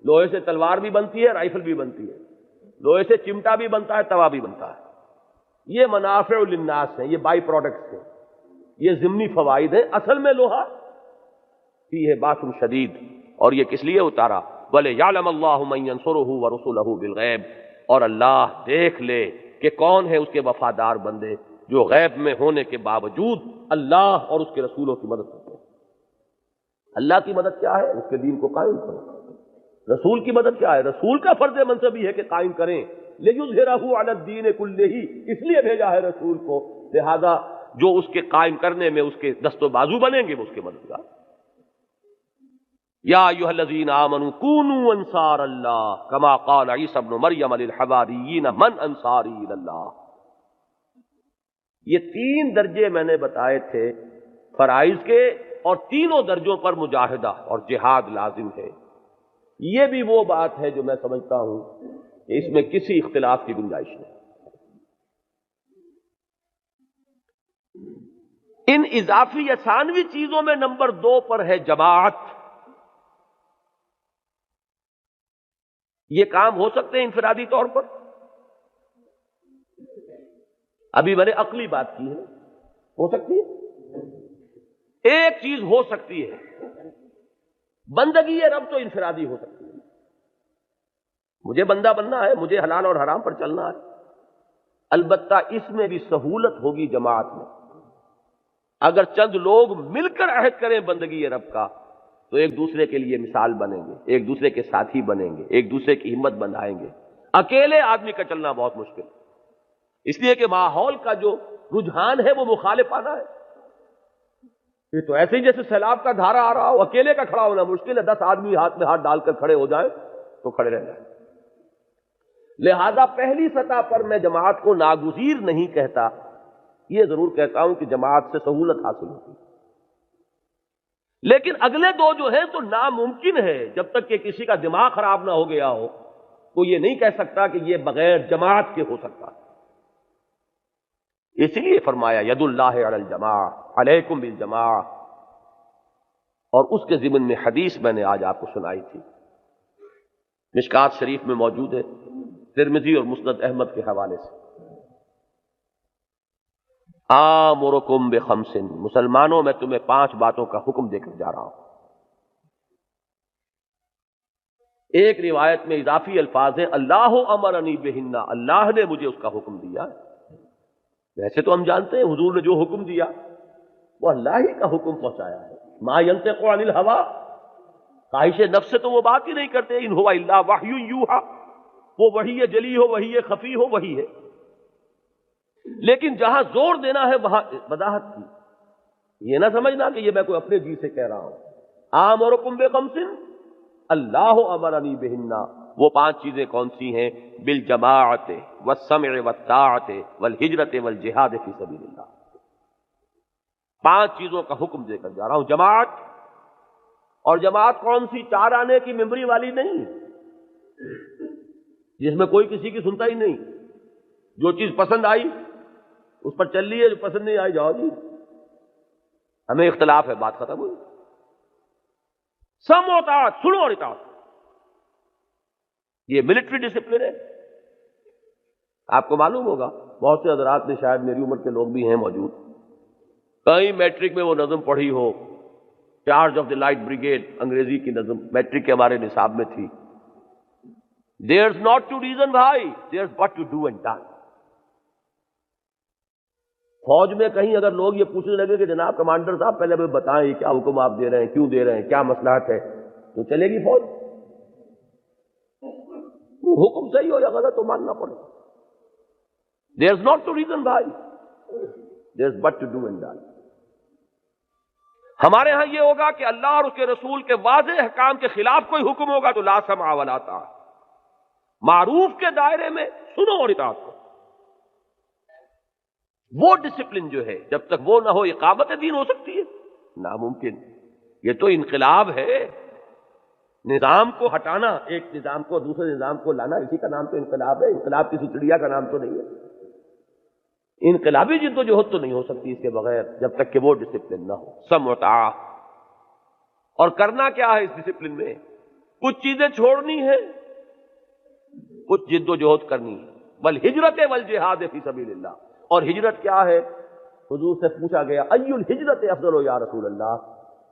لوہے سے تلوار بھی بنتی ہے، رائفل بھی بنتی ہے، لوہے سے چمٹا بھی بنتا ہے، توا بھی بنتا ہے۔ یہ منافع للناس ہیں، یہ بائی پروڈکٹس ہیں، یہ ضمنی فوائد ہیں۔ اصل میں لوہا فیہ باس شدید، اور یہ کس لیے اتارا؟ وَلِيَعْلَمَ اللَّهُ مَن يَنصُرُهُ وَرُسُلَهُ بِالْغَيْبِ، اور اللہ دیکھ لے کہ کون ہے اس کے وفادار بندے جو غیب میں ہونے کے باوجود اللہ اور اس کے رسولوں کی مدد کرتے ہیں۔ اللہ کی مدد کیا ہے؟ اس کے دین کو قائم کرو۔ رسول کی مدد کیا ہے؟ رسول کا فرض منصبی ہے کہ قائم کریں، لِيُظْهِرَهُ عَلَى الدِّينِ كُلِّهِ، اس لیے بھیجا ہے رسول کو، لہذا جو اس کے قائم کرنے میں اس کے دست و بازو بنیں گے وہ اس کے مددگار۔ یا ایھا الذین آمنوا کونوا انصار اللہ کما قال عیسی ابن مریم للحواریین من انصاری الی اللہ۔ یہ 3 درجے میں نے بتائے تھے فرائض کے، اور تینوں درجوں پر مجاہدہ اور جہاد لازم ہے۔ یہ بھی وہ بات ہے جو میں سمجھتا ہوں کہ اس میں کسی اختلاف کی گنجائش نہیں۔ ان اضافی یا ثانوی چیزوں میں نمبر 2 پر ہے جماعت۔ یہ کام ہو سکتے ہیں انفرادی طور پر؟ ابھی میں نے عقلی بات کی ہے، ہو سکتی ہے۔ ایک چیز ہو سکتی ہے، بندگی رب تو انفرادی ہو سکتی ہے۔ مجھے بندہ بننا ہے، مجھے حلال اور حرام پر چلنا ہے، البتہ اس میں بھی سہولت ہوگی جماعت میں۔ اگر چند لوگ مل کر عہد کریں بندگی رب کا تو ایک دوسرے کے لیے مثال بنیں گے، ایک دوسرے کے ساتھی بنیں گے، ایک دوسرے کی ہمت بندھائیں گے۔ اکیلے آدمی کا چلنا بہت مشکل، اس لیے کہ ماحول کا جو رجحان ہے وہ مخالفانہ ہے۔ یہ تو ایسے ہی جیسے سیلاب کا دھارا آ رہا ہو، اکیلے کا کھڑا ہونا مشکل ہے، 10 آدمی ہاتھ میں ہاتھ ڈال کر کھڑے ہو جائیں تو کھڑے رہ جائیں۔ لہذا پہلی سطح پر میں جماعت کو ناگزیر نہیں کہتا، یہ ضرور کہتا ہوں کہ جماعت سے سہولت حاصل ہوتی، لیکن اگلے 2 جو ہیں تو ناممکن ہے جب تک کہ کسی کا دماغ خراب نہ ہو گیا ہو، کوئی یہ نہیں کہہ سکتا کہ یہ بغیر جماعت کے ہو سکتا۔ اسی لیے فرمایا ید اللہ علی الجماع علیکم بالجماع، اور اس کے ضمن میں حدیث میں نے آج آپ کو سنائی تھی مشکات شریف میں موجود ہے، ترمذی اور مسند احمد کے حوالے سے۔ آمرکم بخمس، مسلمانوں میں تمہیں 5 باتوں کا حکم دے کر جا رہا ہوں۔ ایک روایت میں اضافی الفاظ ہیں اللہ امرنی بہن، اللہ نے مجھے اس کا حکم دیا۔ ویسے تو ہم جانتے ہیں حضور نے جو حکم دیا وہ اللہ ہی کا حکم پہنچایا ہے۔ ما ینطق عن الہویٰ، خواہش نفس سے تو وہ بات ہی نہیں کرتے، ان ہوا الا وحی یوحیٰ، وہ وحی جلی ہو، وحی خفی ہو، وہی ہے۔ لیکن جہاں زور دینا ہے وہاں وضاحت کی، یہ نہ سمجھنا کہ یہ میں کوئی اپنے جی سے کہہ رہا ہوں۔ آمرکم بخمس اللہ امرنی بہن، وہ 5 چیزیں کون سی ہیں؟ بالجماعت والسمع والطاعت والہجرت والجہاد فی سبیل اللہ۔ 5 چیزوں کا حکم دے کر جا رہا ہوں۔ جماعت، اور جماعت کون سی؟ 4 آنے کی ممبری والی نہیں، جس میں کوئی کسی کی سنتا ہی نہیں، جو چیز پسند آئی اس پر چل لیے، جو پسند نہیں آئی جاؤ جی ہمیں اختلاف ہے، بات ختم ہوئی۔ سمع و اطاعت، سنو اور اطاعت، یہ ملٹری ڈسپلن ہے۔ آپ کو معلوم ہوگا، بہت سے حضرات نے، شاید میری عمر کے لوگ بھی ہیں موجود، کہیں میٹرک میں وہ نظم پڑھی ہو، charge of the light brigade, انگریزی کی نظم میٹرک کے ہمارے نصاب میں تھی۔ There's not to reason بھائی، there's but to do and done۔ فوج میں کہیں اگر لوگ یہ پوچھنے لگے کہ جناب کمانڈر صاحب پہلے ہمیں بتائیں یہ کیا حکم آپ دے رہے ہیں، کیوں دے رہے ہیں، کیا مصلحت ہے، تو چلے گی فوج؟ وہ حکم صحیح ہو یا غلط تو ماننا پڑے۔ There's not to reason بھائی، there's but to do and done۔ ہمارے ہاں یہ ہوگا کہ اللہ اور اس کے رسول کے واضح احکام کے خلاف کوئی حکم ہوگا تو لا سمع ولا طاعۃ، معروف کے دائرے میں سنو اور اطاعت کرو۔ وہ ڈسپلن جو ہے جب تک وہ نہ ہو اقامت دین ہو سکتی ہے؟ ناممکن۔ یہ تو انقلاب ہے، نظام کو ہٹانا، ایک نظام کو دوسرے نظام کو لانا، اسی کا نام تو انقلاب ہے۔ انقلاب کسی چڑیا کا نام تو نہیں ہے۔ انقلابی جدوجہد تو نہیں ہو سکتی اس کے بغیر جب تک کہ وہ ڈسپلن نہ ہو، سمع و طاعت۔ اور کرنا کیا ہے اس ڈسپلن میں؟ کچھ چیزیں چھوڑنی ہے، کچھ جدوجہد کرنی ہے۔ والہجرت والجہاد فی سبیل اللہ۔ اور ہجرت کیا ہے؟ حضور سے پوچھا گیا ای الہجرت افضل یا رسول اللہ،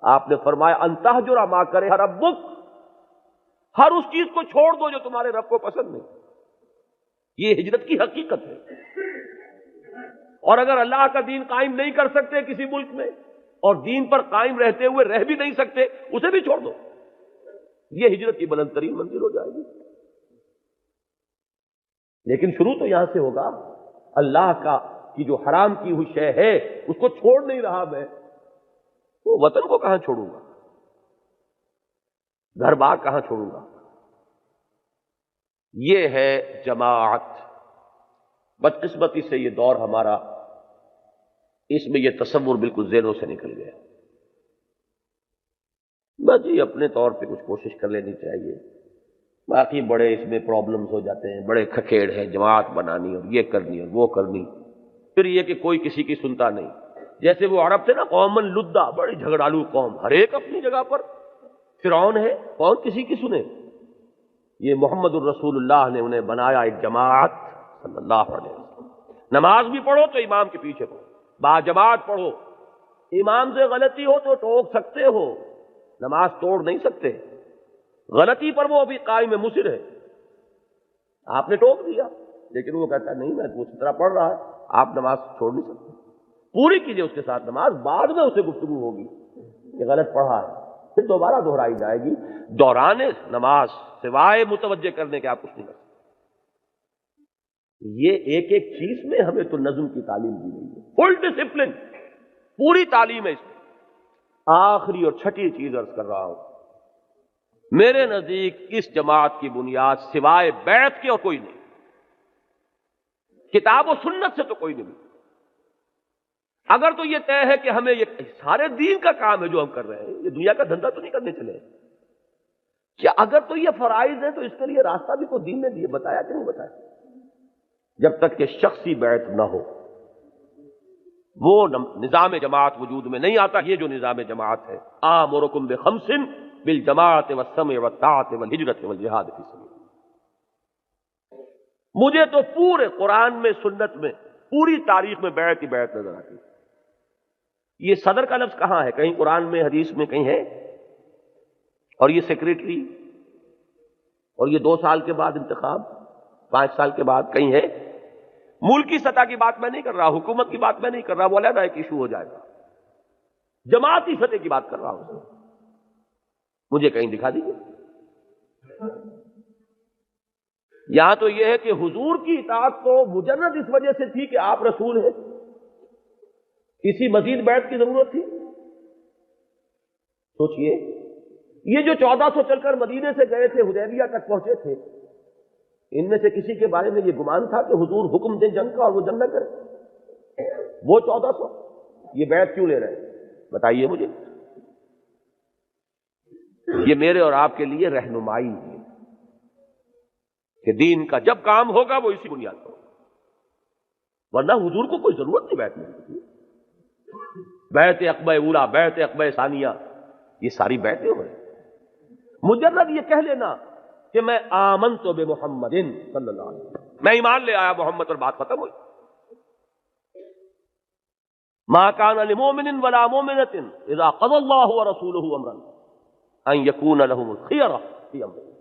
آپ نے فرمایا ان تہجر ما کرہ ربک، ہر اس چیز کو چھوڑ دو جو تمہارے رب کو پسند نہیں۔ یہ ہجرت کی حقیقت ہے۔ اور اگر اللہ کا دین قائم نہیں کر سکتے کسی ملک میں، اور دین پر قائم رہتے ہوئے رہ بھی نہیں سکتے، اسے بھی چھوڑ دو، یہ ہجرت کی بلند ترین منزل ہو جائے گی۔ لیکن شروع تو یہاں سے ہوگا، اللہ کا کی جو حرام کی ہوئی شے ہے اس کو چھوڑ نہیں رہا میں، تو وطن کو کہاں چھوڑوں گا، گھر بار کہاں چھوڑوں گا؟ یہ ہے جماعت۔ بدقسمتی سے یہ دور ہمارا، اس میں یہ تصور بالکل ذہنوں سے نکل گیا۔ بس جی اپنے طور پہ کچھ کوشش کر لینی چاہیے، باقی بڑے اس میں پرابلمز ہو جاتے ہیں، بڑے کھکھیڑ ہیں، جماعت بنانی اور یہ کرنی اور وہ کرنی، پھر یہ کہ کوئی کسی کی سنتا نہیں۔ جیسے وہ عرب تھے نا، قومن لدہ، بڑی جھگڑالو قوم، ہر ایک اپنی جگہ پر فرعون ہے، کون کسی کی سنے؟ یہ محمد الرسول اللہ نے انہیں بنایا ایک جماعت صلی اللہ علیہ وسلم۔ نماز بھی پڑھو تو امام کے پیچھے پڑھو، با جماعت پڑھو، امام سے غلطی ہو تو ٹوک سکتے ہو، نماز توڑ نہیں سکتے۔ غلطی پر وہ ابھی قائم مصر ہے، آپ نے ٹوک دیا، لیکن وہ کہتا ہے نہیں میں تو اسی طرح پڑھ رہا ہے، آپ نماز چھوڑ نہیں سکتے، پوری کیجئے اس کے ساتھ نماز، بعد میں اسے گفتگو ہوگی کہ غلط پڑھا ہے، پھر دوبارہ دہرائی جائے گی۔ دوران نماز سوائے متوجہ کرنے کے آپ کچھ نہیں کر سکتے۔ یہ ایک ایک چیز میں ہمیں تو نظم کی تعلیم دی گئی ہے، فل ڈسپلن، پوری تعلیم ہے اس میں۔ آخری اور چھٹی چیز عرض کر رہا ہوں، میرے نزدیک اس جماعت کی بنیاد سوائے بیعت کے اور کوئی نہیں، کتاب و سنت سے تو کوئی نہیں۔ اگر تو یہ طے ہے کہ ہمیں یہ سارے دین کا کام ہے جو ہم کر رہے ہیں، یہ دنیا کا دھندا تو نہیں کرنے چلے، کیا اگر تو یہ فرائض ہے تو اس کے لیے راستہ بھی کوئی دین نے دیے، بتایا کہ نہیں بتایا؟ جب تک کہ شخصی بیعت نہ ہو وہ نظام جماعت وجود میں نہیں آتا۔ یہ جو نظام جماعت ہے، آمرکم بخمس بالجماعت والسمع والطاعت والہجرت والجہاد فی سبیل۔ مجھے تو پورے قرآن میں، سنت میں، پوری تاریخ میں بیعت ہی بیعت نظر آتی ہے۔ یہ صدر کا لفظ کہاں ہے؟ کہیں قرآن میں، حدیث میں کہیں ہے؟ اور یہ سیکریٹری، اور یہ 2 سال کے بعد انتخاب، 5 سال کے بعد کہیں ہے؟ ملک کی سطح کی بات میں نہیں کر رہا، حکومت کی بات میں نہیں کر رہا، وہ علیحدہ ایک ایشو ہو جائے گا، جماعتی سطح کی بات کر رہا ہوں۔ مجھے کہیں دکھا دیجیے۔ یہاں تو یہ ہے کہ حضور کی اطاعت تو مجرد اس وجہ سے تھی کہ آپ رسول ہیں، کسی مزید بیعت کی ضرورت تھی؟ سوچئے، یہ جو 1400 چل کر مدینے سے گئے تھے، حدیبیہ تک پہنچے تھے، ان میں سے کسی کے بارے میں یہ گمان تھا کہ حضور حکم دیں جنگ کا اور وہ جنگ نہ کرے؟ وہ 1400 یہ بیعت کیوں لے رہے ہیں؟ بتائیے مجھے۔ یہ میرے اور آپ کے لیے رہنمائی ہے کہ دین کا جب کام ہوگا وہ اسی بنیاد پر، ورنہ حضور کو کوئی ضرورت نہیں بیعت نہیں کی۔ بیعت عقبہ اولا، بیعت عقبہ ثانیہ، یہ ساری بیعتیں ہوئے۔ مجرد یہ کہہ لینا کہ میں آمنت بمحمد صلی اللہ علیہ وسلم، میں ایمان لے آیا محمد پر، بات ختم ہوئی۔ ما کان لمؤمن ولا مؤمنۃ اذا قضى الله ورسوله امرا ان يكون لهم الخيرة في امرهم۔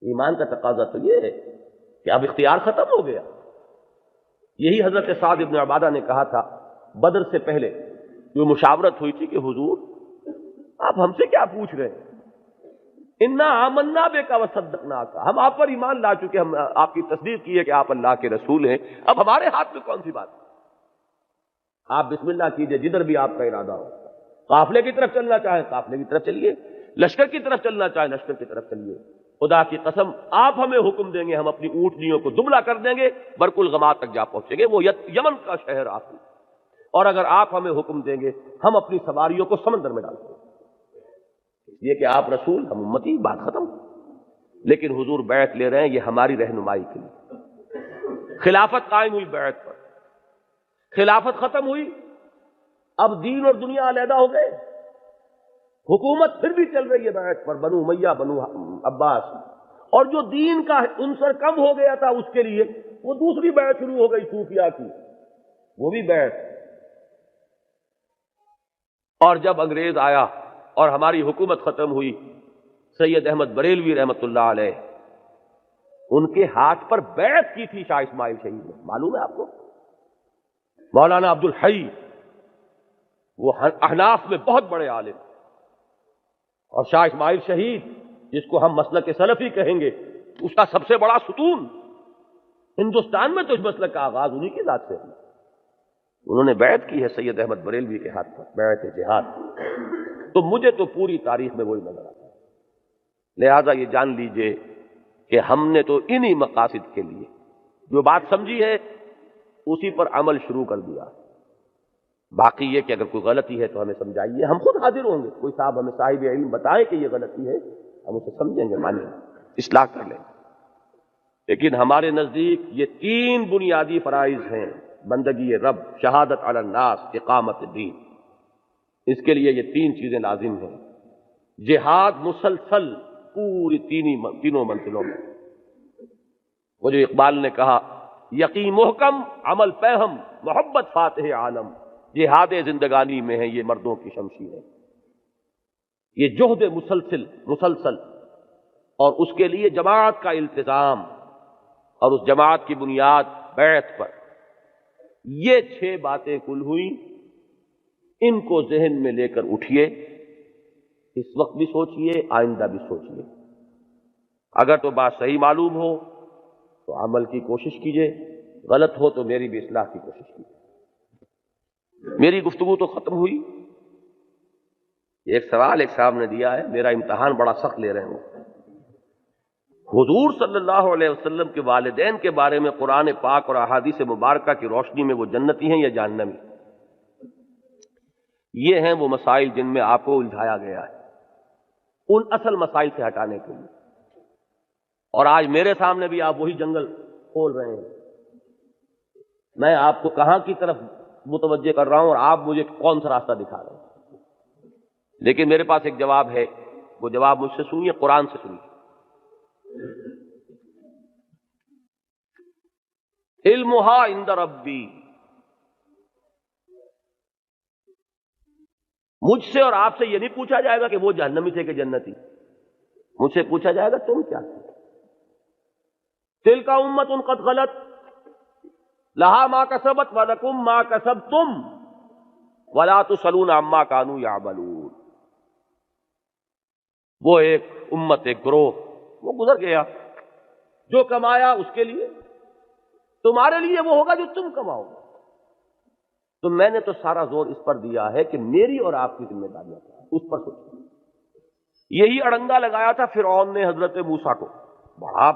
ایمان کا تقاضا تو یہ ہے کہ اب اختیار ختم ہو گیا۔ یہی حضرت سعد بن عبادہ نے کہا تھا بدر سے پہلے، جو مشاورت ہوئی تھی کہ حضور آپ ہم سے کیا پوچھ رہے ہیں؟ انا آمنا بک وصدقناک، ہم آپ پر ایمان لا چکے، ہم آپ کی تصدیق کی ہے کہ آپ اللہ کے رسول ہیں، اب ہمارے ہاتھ میں کون سی بات ہے؟ آپ بسم اللہ کیجئے جدھر بھی آپ کا ارادہ ہو، قافلے کی طرف چلنا چاہیں قافلے کی طرف چلیے، لشکر کی طرف چلنا چاہیں لشکر کی طرف چلیے۔ خدا کی قسم آپ ہمیں حکم دیں گے، ہم اپنی اونٹنیوں کو دبلا کر دیں گے، برق الغماد تک جا پہنچیں گے، وہ یمن کا شہر آپ ہے، اور اگر آپ ہمیں حکم دیں گے ہم اپنی سواریوں کو سمندر میں ڈال دیں گے۔ یہ کہ آپ رسول ہم امتی، بات ختم۔ لیکن حضور بیعت لے رہے ہیں، یہ ہماری رہنمائی کے لیے۔ خلافت قائم ہوئی بیعت پر، خلافت ختم ہوئی، اب دین اور دنیا علیحدہ ہو گئے، حکومت پھر بھی چل رہی ہے بیعت پر، بنو امیہ، بنو عباس، اور جو دین کا عنصر کم ہو گیا تھا اس کے لیے وہ دوسری بیعت شروع ہو گئی صوفیاء کی، وہ بھی بیعت۔ اور جب انگریز آیا اور ہماری حکومت ختم ہوئی، سید احمد بریلوی رحمۃ اللہ علیہ ان کے ہاتھ پر بیعت کی تھی شاہ اسماعیل شہید نے، معلوم ہے آپ کو؟ مولانا عبد الحی، وہ احناف میں بہت بڑے عالم، اور شاہ اسماعیل شہید جس کو ہم مسلک سلفی کہیں گے، اس کا سب سے بڑا ستون ہندوستان میں، تو اس مسلک کا آغاز انہی کی ذات سے ہے۔ انہوں نے بیعت کی ہے سید احمد بریلوی کے ہاتھ پر، بیعت جہاد۔ تو مجھے تو پوری تاریخ میں وہی نظر آتا ہے۔ لہذا یہ جان لیجئے کہ ہم نے تو انہی مقاصد کے لیے جو بات سمجھی ہے اسی پر عمل شروع کر دیا۔ باقی یہ کہ اگر کوئی غلطی ہے تو ہمیں سمجھائیے، ہم خود حاضر ہوں گے، کوئی صاحب ہمیں صاحب علم بتائے کہ یہ غلطی ہے، ہم اسے سمجھیں گے، مانیں گے، اصلاح کر لیں گے۔ لیکن ہمارے نزدیک یہ 3 بنیادی فرائض ہیں: بندگی رب، شہادت علی الناس، اقامت دین۔ اس کے لیے یہ 3 چیزیں لازم ہیں۔ جہاد مسلسل پوری تینوں منزلوں میں۔ وہ جو اقبال نے کہا یقین محکم، عمل فہم، محبت فاتح عالم، جہاد زندگانی میں ہے یہ مردوں کی شمشیر ہے۔ یہ جہد مسلسل، اور اس کے لیے جماعت کا التزام، اور اس جماعت کی بنیاد بیعت پر۔ یہ 6 باتیں کل ہوئیں، ان کو ذہن میں لے کر اٹھیے، اس وقت بھی سوچئے، آئندہ بھی سوچئے۔ اگر تو بات صحیح معلوم ہو تو عمل کی کوشش کیجئے، غلط ہو تو میری بھی اصلاح کی کوشش کیجئے۔ میری گفتگو تو ختم ہوئی۔ ایک سوال ایک صاحب نے دیا ہے، میرا امتحان بڑا سخت لے رہے ہیں۔ حضور صلی اللہ علیہ وسلم کے والدین کے بارے میں قرآن پاک اور احادیث مبارکہ کی روشنی میں وہ جنتی ہیں یا جہنمی؟ یہ ہیں وہ مسائل جن میں آپ کو الجھایا گیا ہے، ان اصل مسائل سے ہٹانے کے لیے۔ اور آج میرے سامنے بھی آپ وہی جنگل کھول رہے ہیں۔ میں آپ کو کہاں کی طرف متوجہ کر رہا ہوں اور آپ مجھے کون سا راستہ دکھا رہے ہیں؟ لیکن میرے پاس ایک جواب ہے، وہ جواب مجھ سے سنیے، قرآن سے سنیے۔ علمھا عند ربی، مجھ سے اور آپ سے یہ نہیں پوچھا جائے گا کہ وہ جہنمی تھے کہ جنتی، مجھ سے پوچھا جائے گا تم کیا تھے۔ تلک امۃ قد خلت لہا ما کسبت ولکم ما کسبتم ولا تسألون عما كانوا يعملون۔ وہ ایک امت، ایک گروہ، وہ گزر گیا، جو کمایا اس کے لیے، تمہارے لیے وہ ہوگا جو تم کماؤ گے۔ تو میں نے تو سارا زور اس پر دیا ہے کہ میری اور آپ کی ذمہ داریاں کیا ہیں، اس پر سوچیں۔ یہی اڑنگا لگایا تھا فرعون نے حضرت موسیٰ کو، بڑا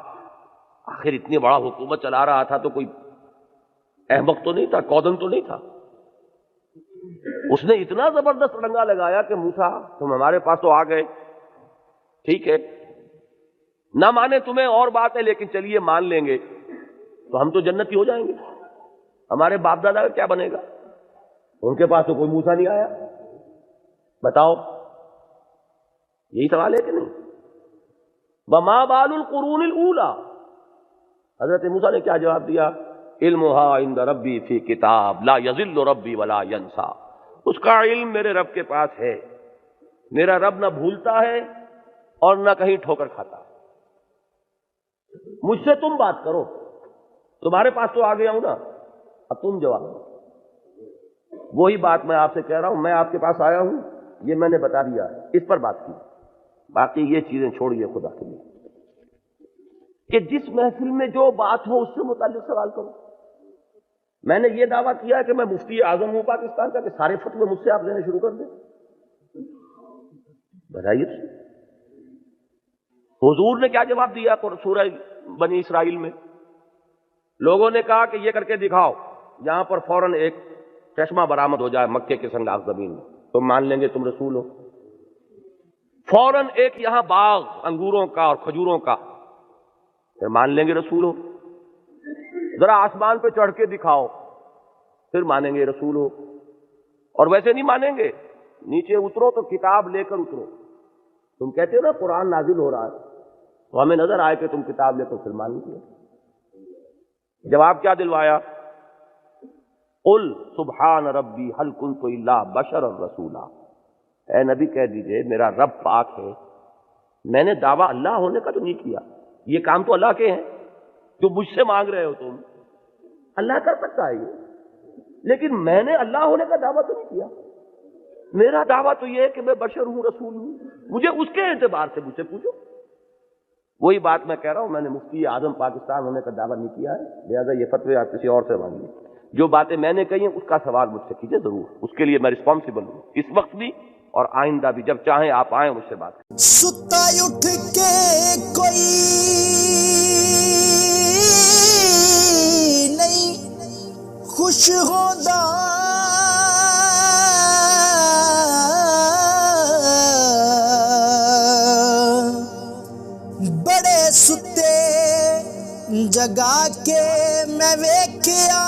آخر اتنی بڑا حکومت چلا رہا تھا تو کوئی احمق تو نہیں تھا، کودن تو نہیں تھا۔ اس نے اتنا زبردست اڑنگا لگایا کہ موسیٰ تم ہمارے پاس تو آ گئے، ٹھیک ہے، نہ مانے تمہیں اور بات ہے، لیکن چلیے مان لیں گے تو ہم تو جنتی ہو جائیں گے، ہمارے باپ دادا کا کیا بنے گا؟ ان کے پاس تو کوئی موسیٰ نہیں آیا، بتاؤ، یہی سوال ہے کہ نہیں؟ وما بال القرون الاولی، حضرت موسیٰ نے کیا جواب دیا؟ علمھا عند ربی فی کتاب لا یضل ربی ولا ینسیٰ، اس کا علم میرے رب کے پاس ہے، میرا رب نہ بھولتا ہے اور نہ کہیں ٹھوکر کھاتا ہے۔ مجھ سے تم بات کرو، تمہارے پاس تو آ گیا ہوں نا، اب تم جواب دو۔ وہی بات میں آپ سے کہہ رہا ہوں، میں آپ کے پاس آیا ہوں، یہ میں نے بتا دیا، اس پر بات کی، باقی یہ چیزیں چھوڑیے خدا کے لیے، کہ جس محفل میں جو بات ہو اس سے متعلق سوال کرو۔ میں نے یہ دعویٰ کیا کہ میں مفتی اعظم ہوں پاکستان کا، کہ سارے فتوے مجھ سے آپ لینے شروع کر دیں، بتائیے۔ حضور نے کیا جواب دیا سورہ بنی اسرائیل میں؟ لوگوں نے کہا کہ یہ کر کے دکھاؤ، یہاں پر فوراً ایک چشمہ برآمد ہو جائے مکے کے سنگلاخ زمین میں، تم مان لیں گے تم رسول ہو۔ فوراً ایک یہاں باغ انگوروں کا اور کھجوروں کا، پھر مان لیں گے رسول ہو۔ ذرا آسمان پہ چڑھ کے دکھاؤ، پھر مانیں گے رسول ہو۔ اور ویسے نہیں مانیں گے، نیچے اترو تو کتاب لے کر اترو۔ تم کہتے ہو نا قرآن نازل ہو رہا ہے، تو ہمیں نظر آئے کہ تم کتاب لے کر پھر مان لیجیے۔ جواب کیا دلوایا؟ قل سبحان ربی هل كنت الا بشرا رسولا، اے نبی کہہ دیجئے میرا رب پاک ہے، میں نے دعویٰ اللہ ہونے کا تو نہیں کیا، یہ کام تو اللہ کے ہیں جو مجھ سے مانگ رہے ہو تم، اللہ کر سکتا ہے یہ، لیکن میں نے اللہ ہونے کا دعویٰ تو نہیں کیا۔ میرا دعویٰ تو یہ ہے کہ میں بشر ہوں، رسول ہوں، مجھے اس کے اعتبار سے مجھ سے پوچھو۔ وہی بات میں کہہ رہا ہوں، میں نے مفتی اعظم پاکستان ہونے کا دعویٰ نہیں کیا ہے، لہٰذا یہ فتوے آپ کسی اور سے مانگیے۔ جو باتیں میں نے کہی ہیں اس کا سوال مجھ سے کیجیے ضرور، اس کے لیے میں رسپانسبل ہوں، اس وقت بھی اور آئندہ بھی، جب چاہیں آپ آئیں مجھ سے بات کریں۔ ستا اٹھ کے کوئی نہیں خوش ہوتا، بڑے ستے جگا کے میں ویکھیا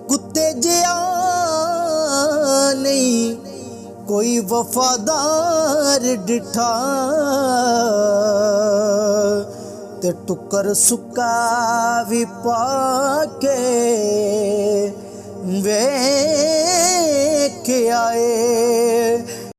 کتے جیا نہیں کوئی وفادار ڈٹھا، تے ٹکر سکا بھی پا کے ویکھ آئے۔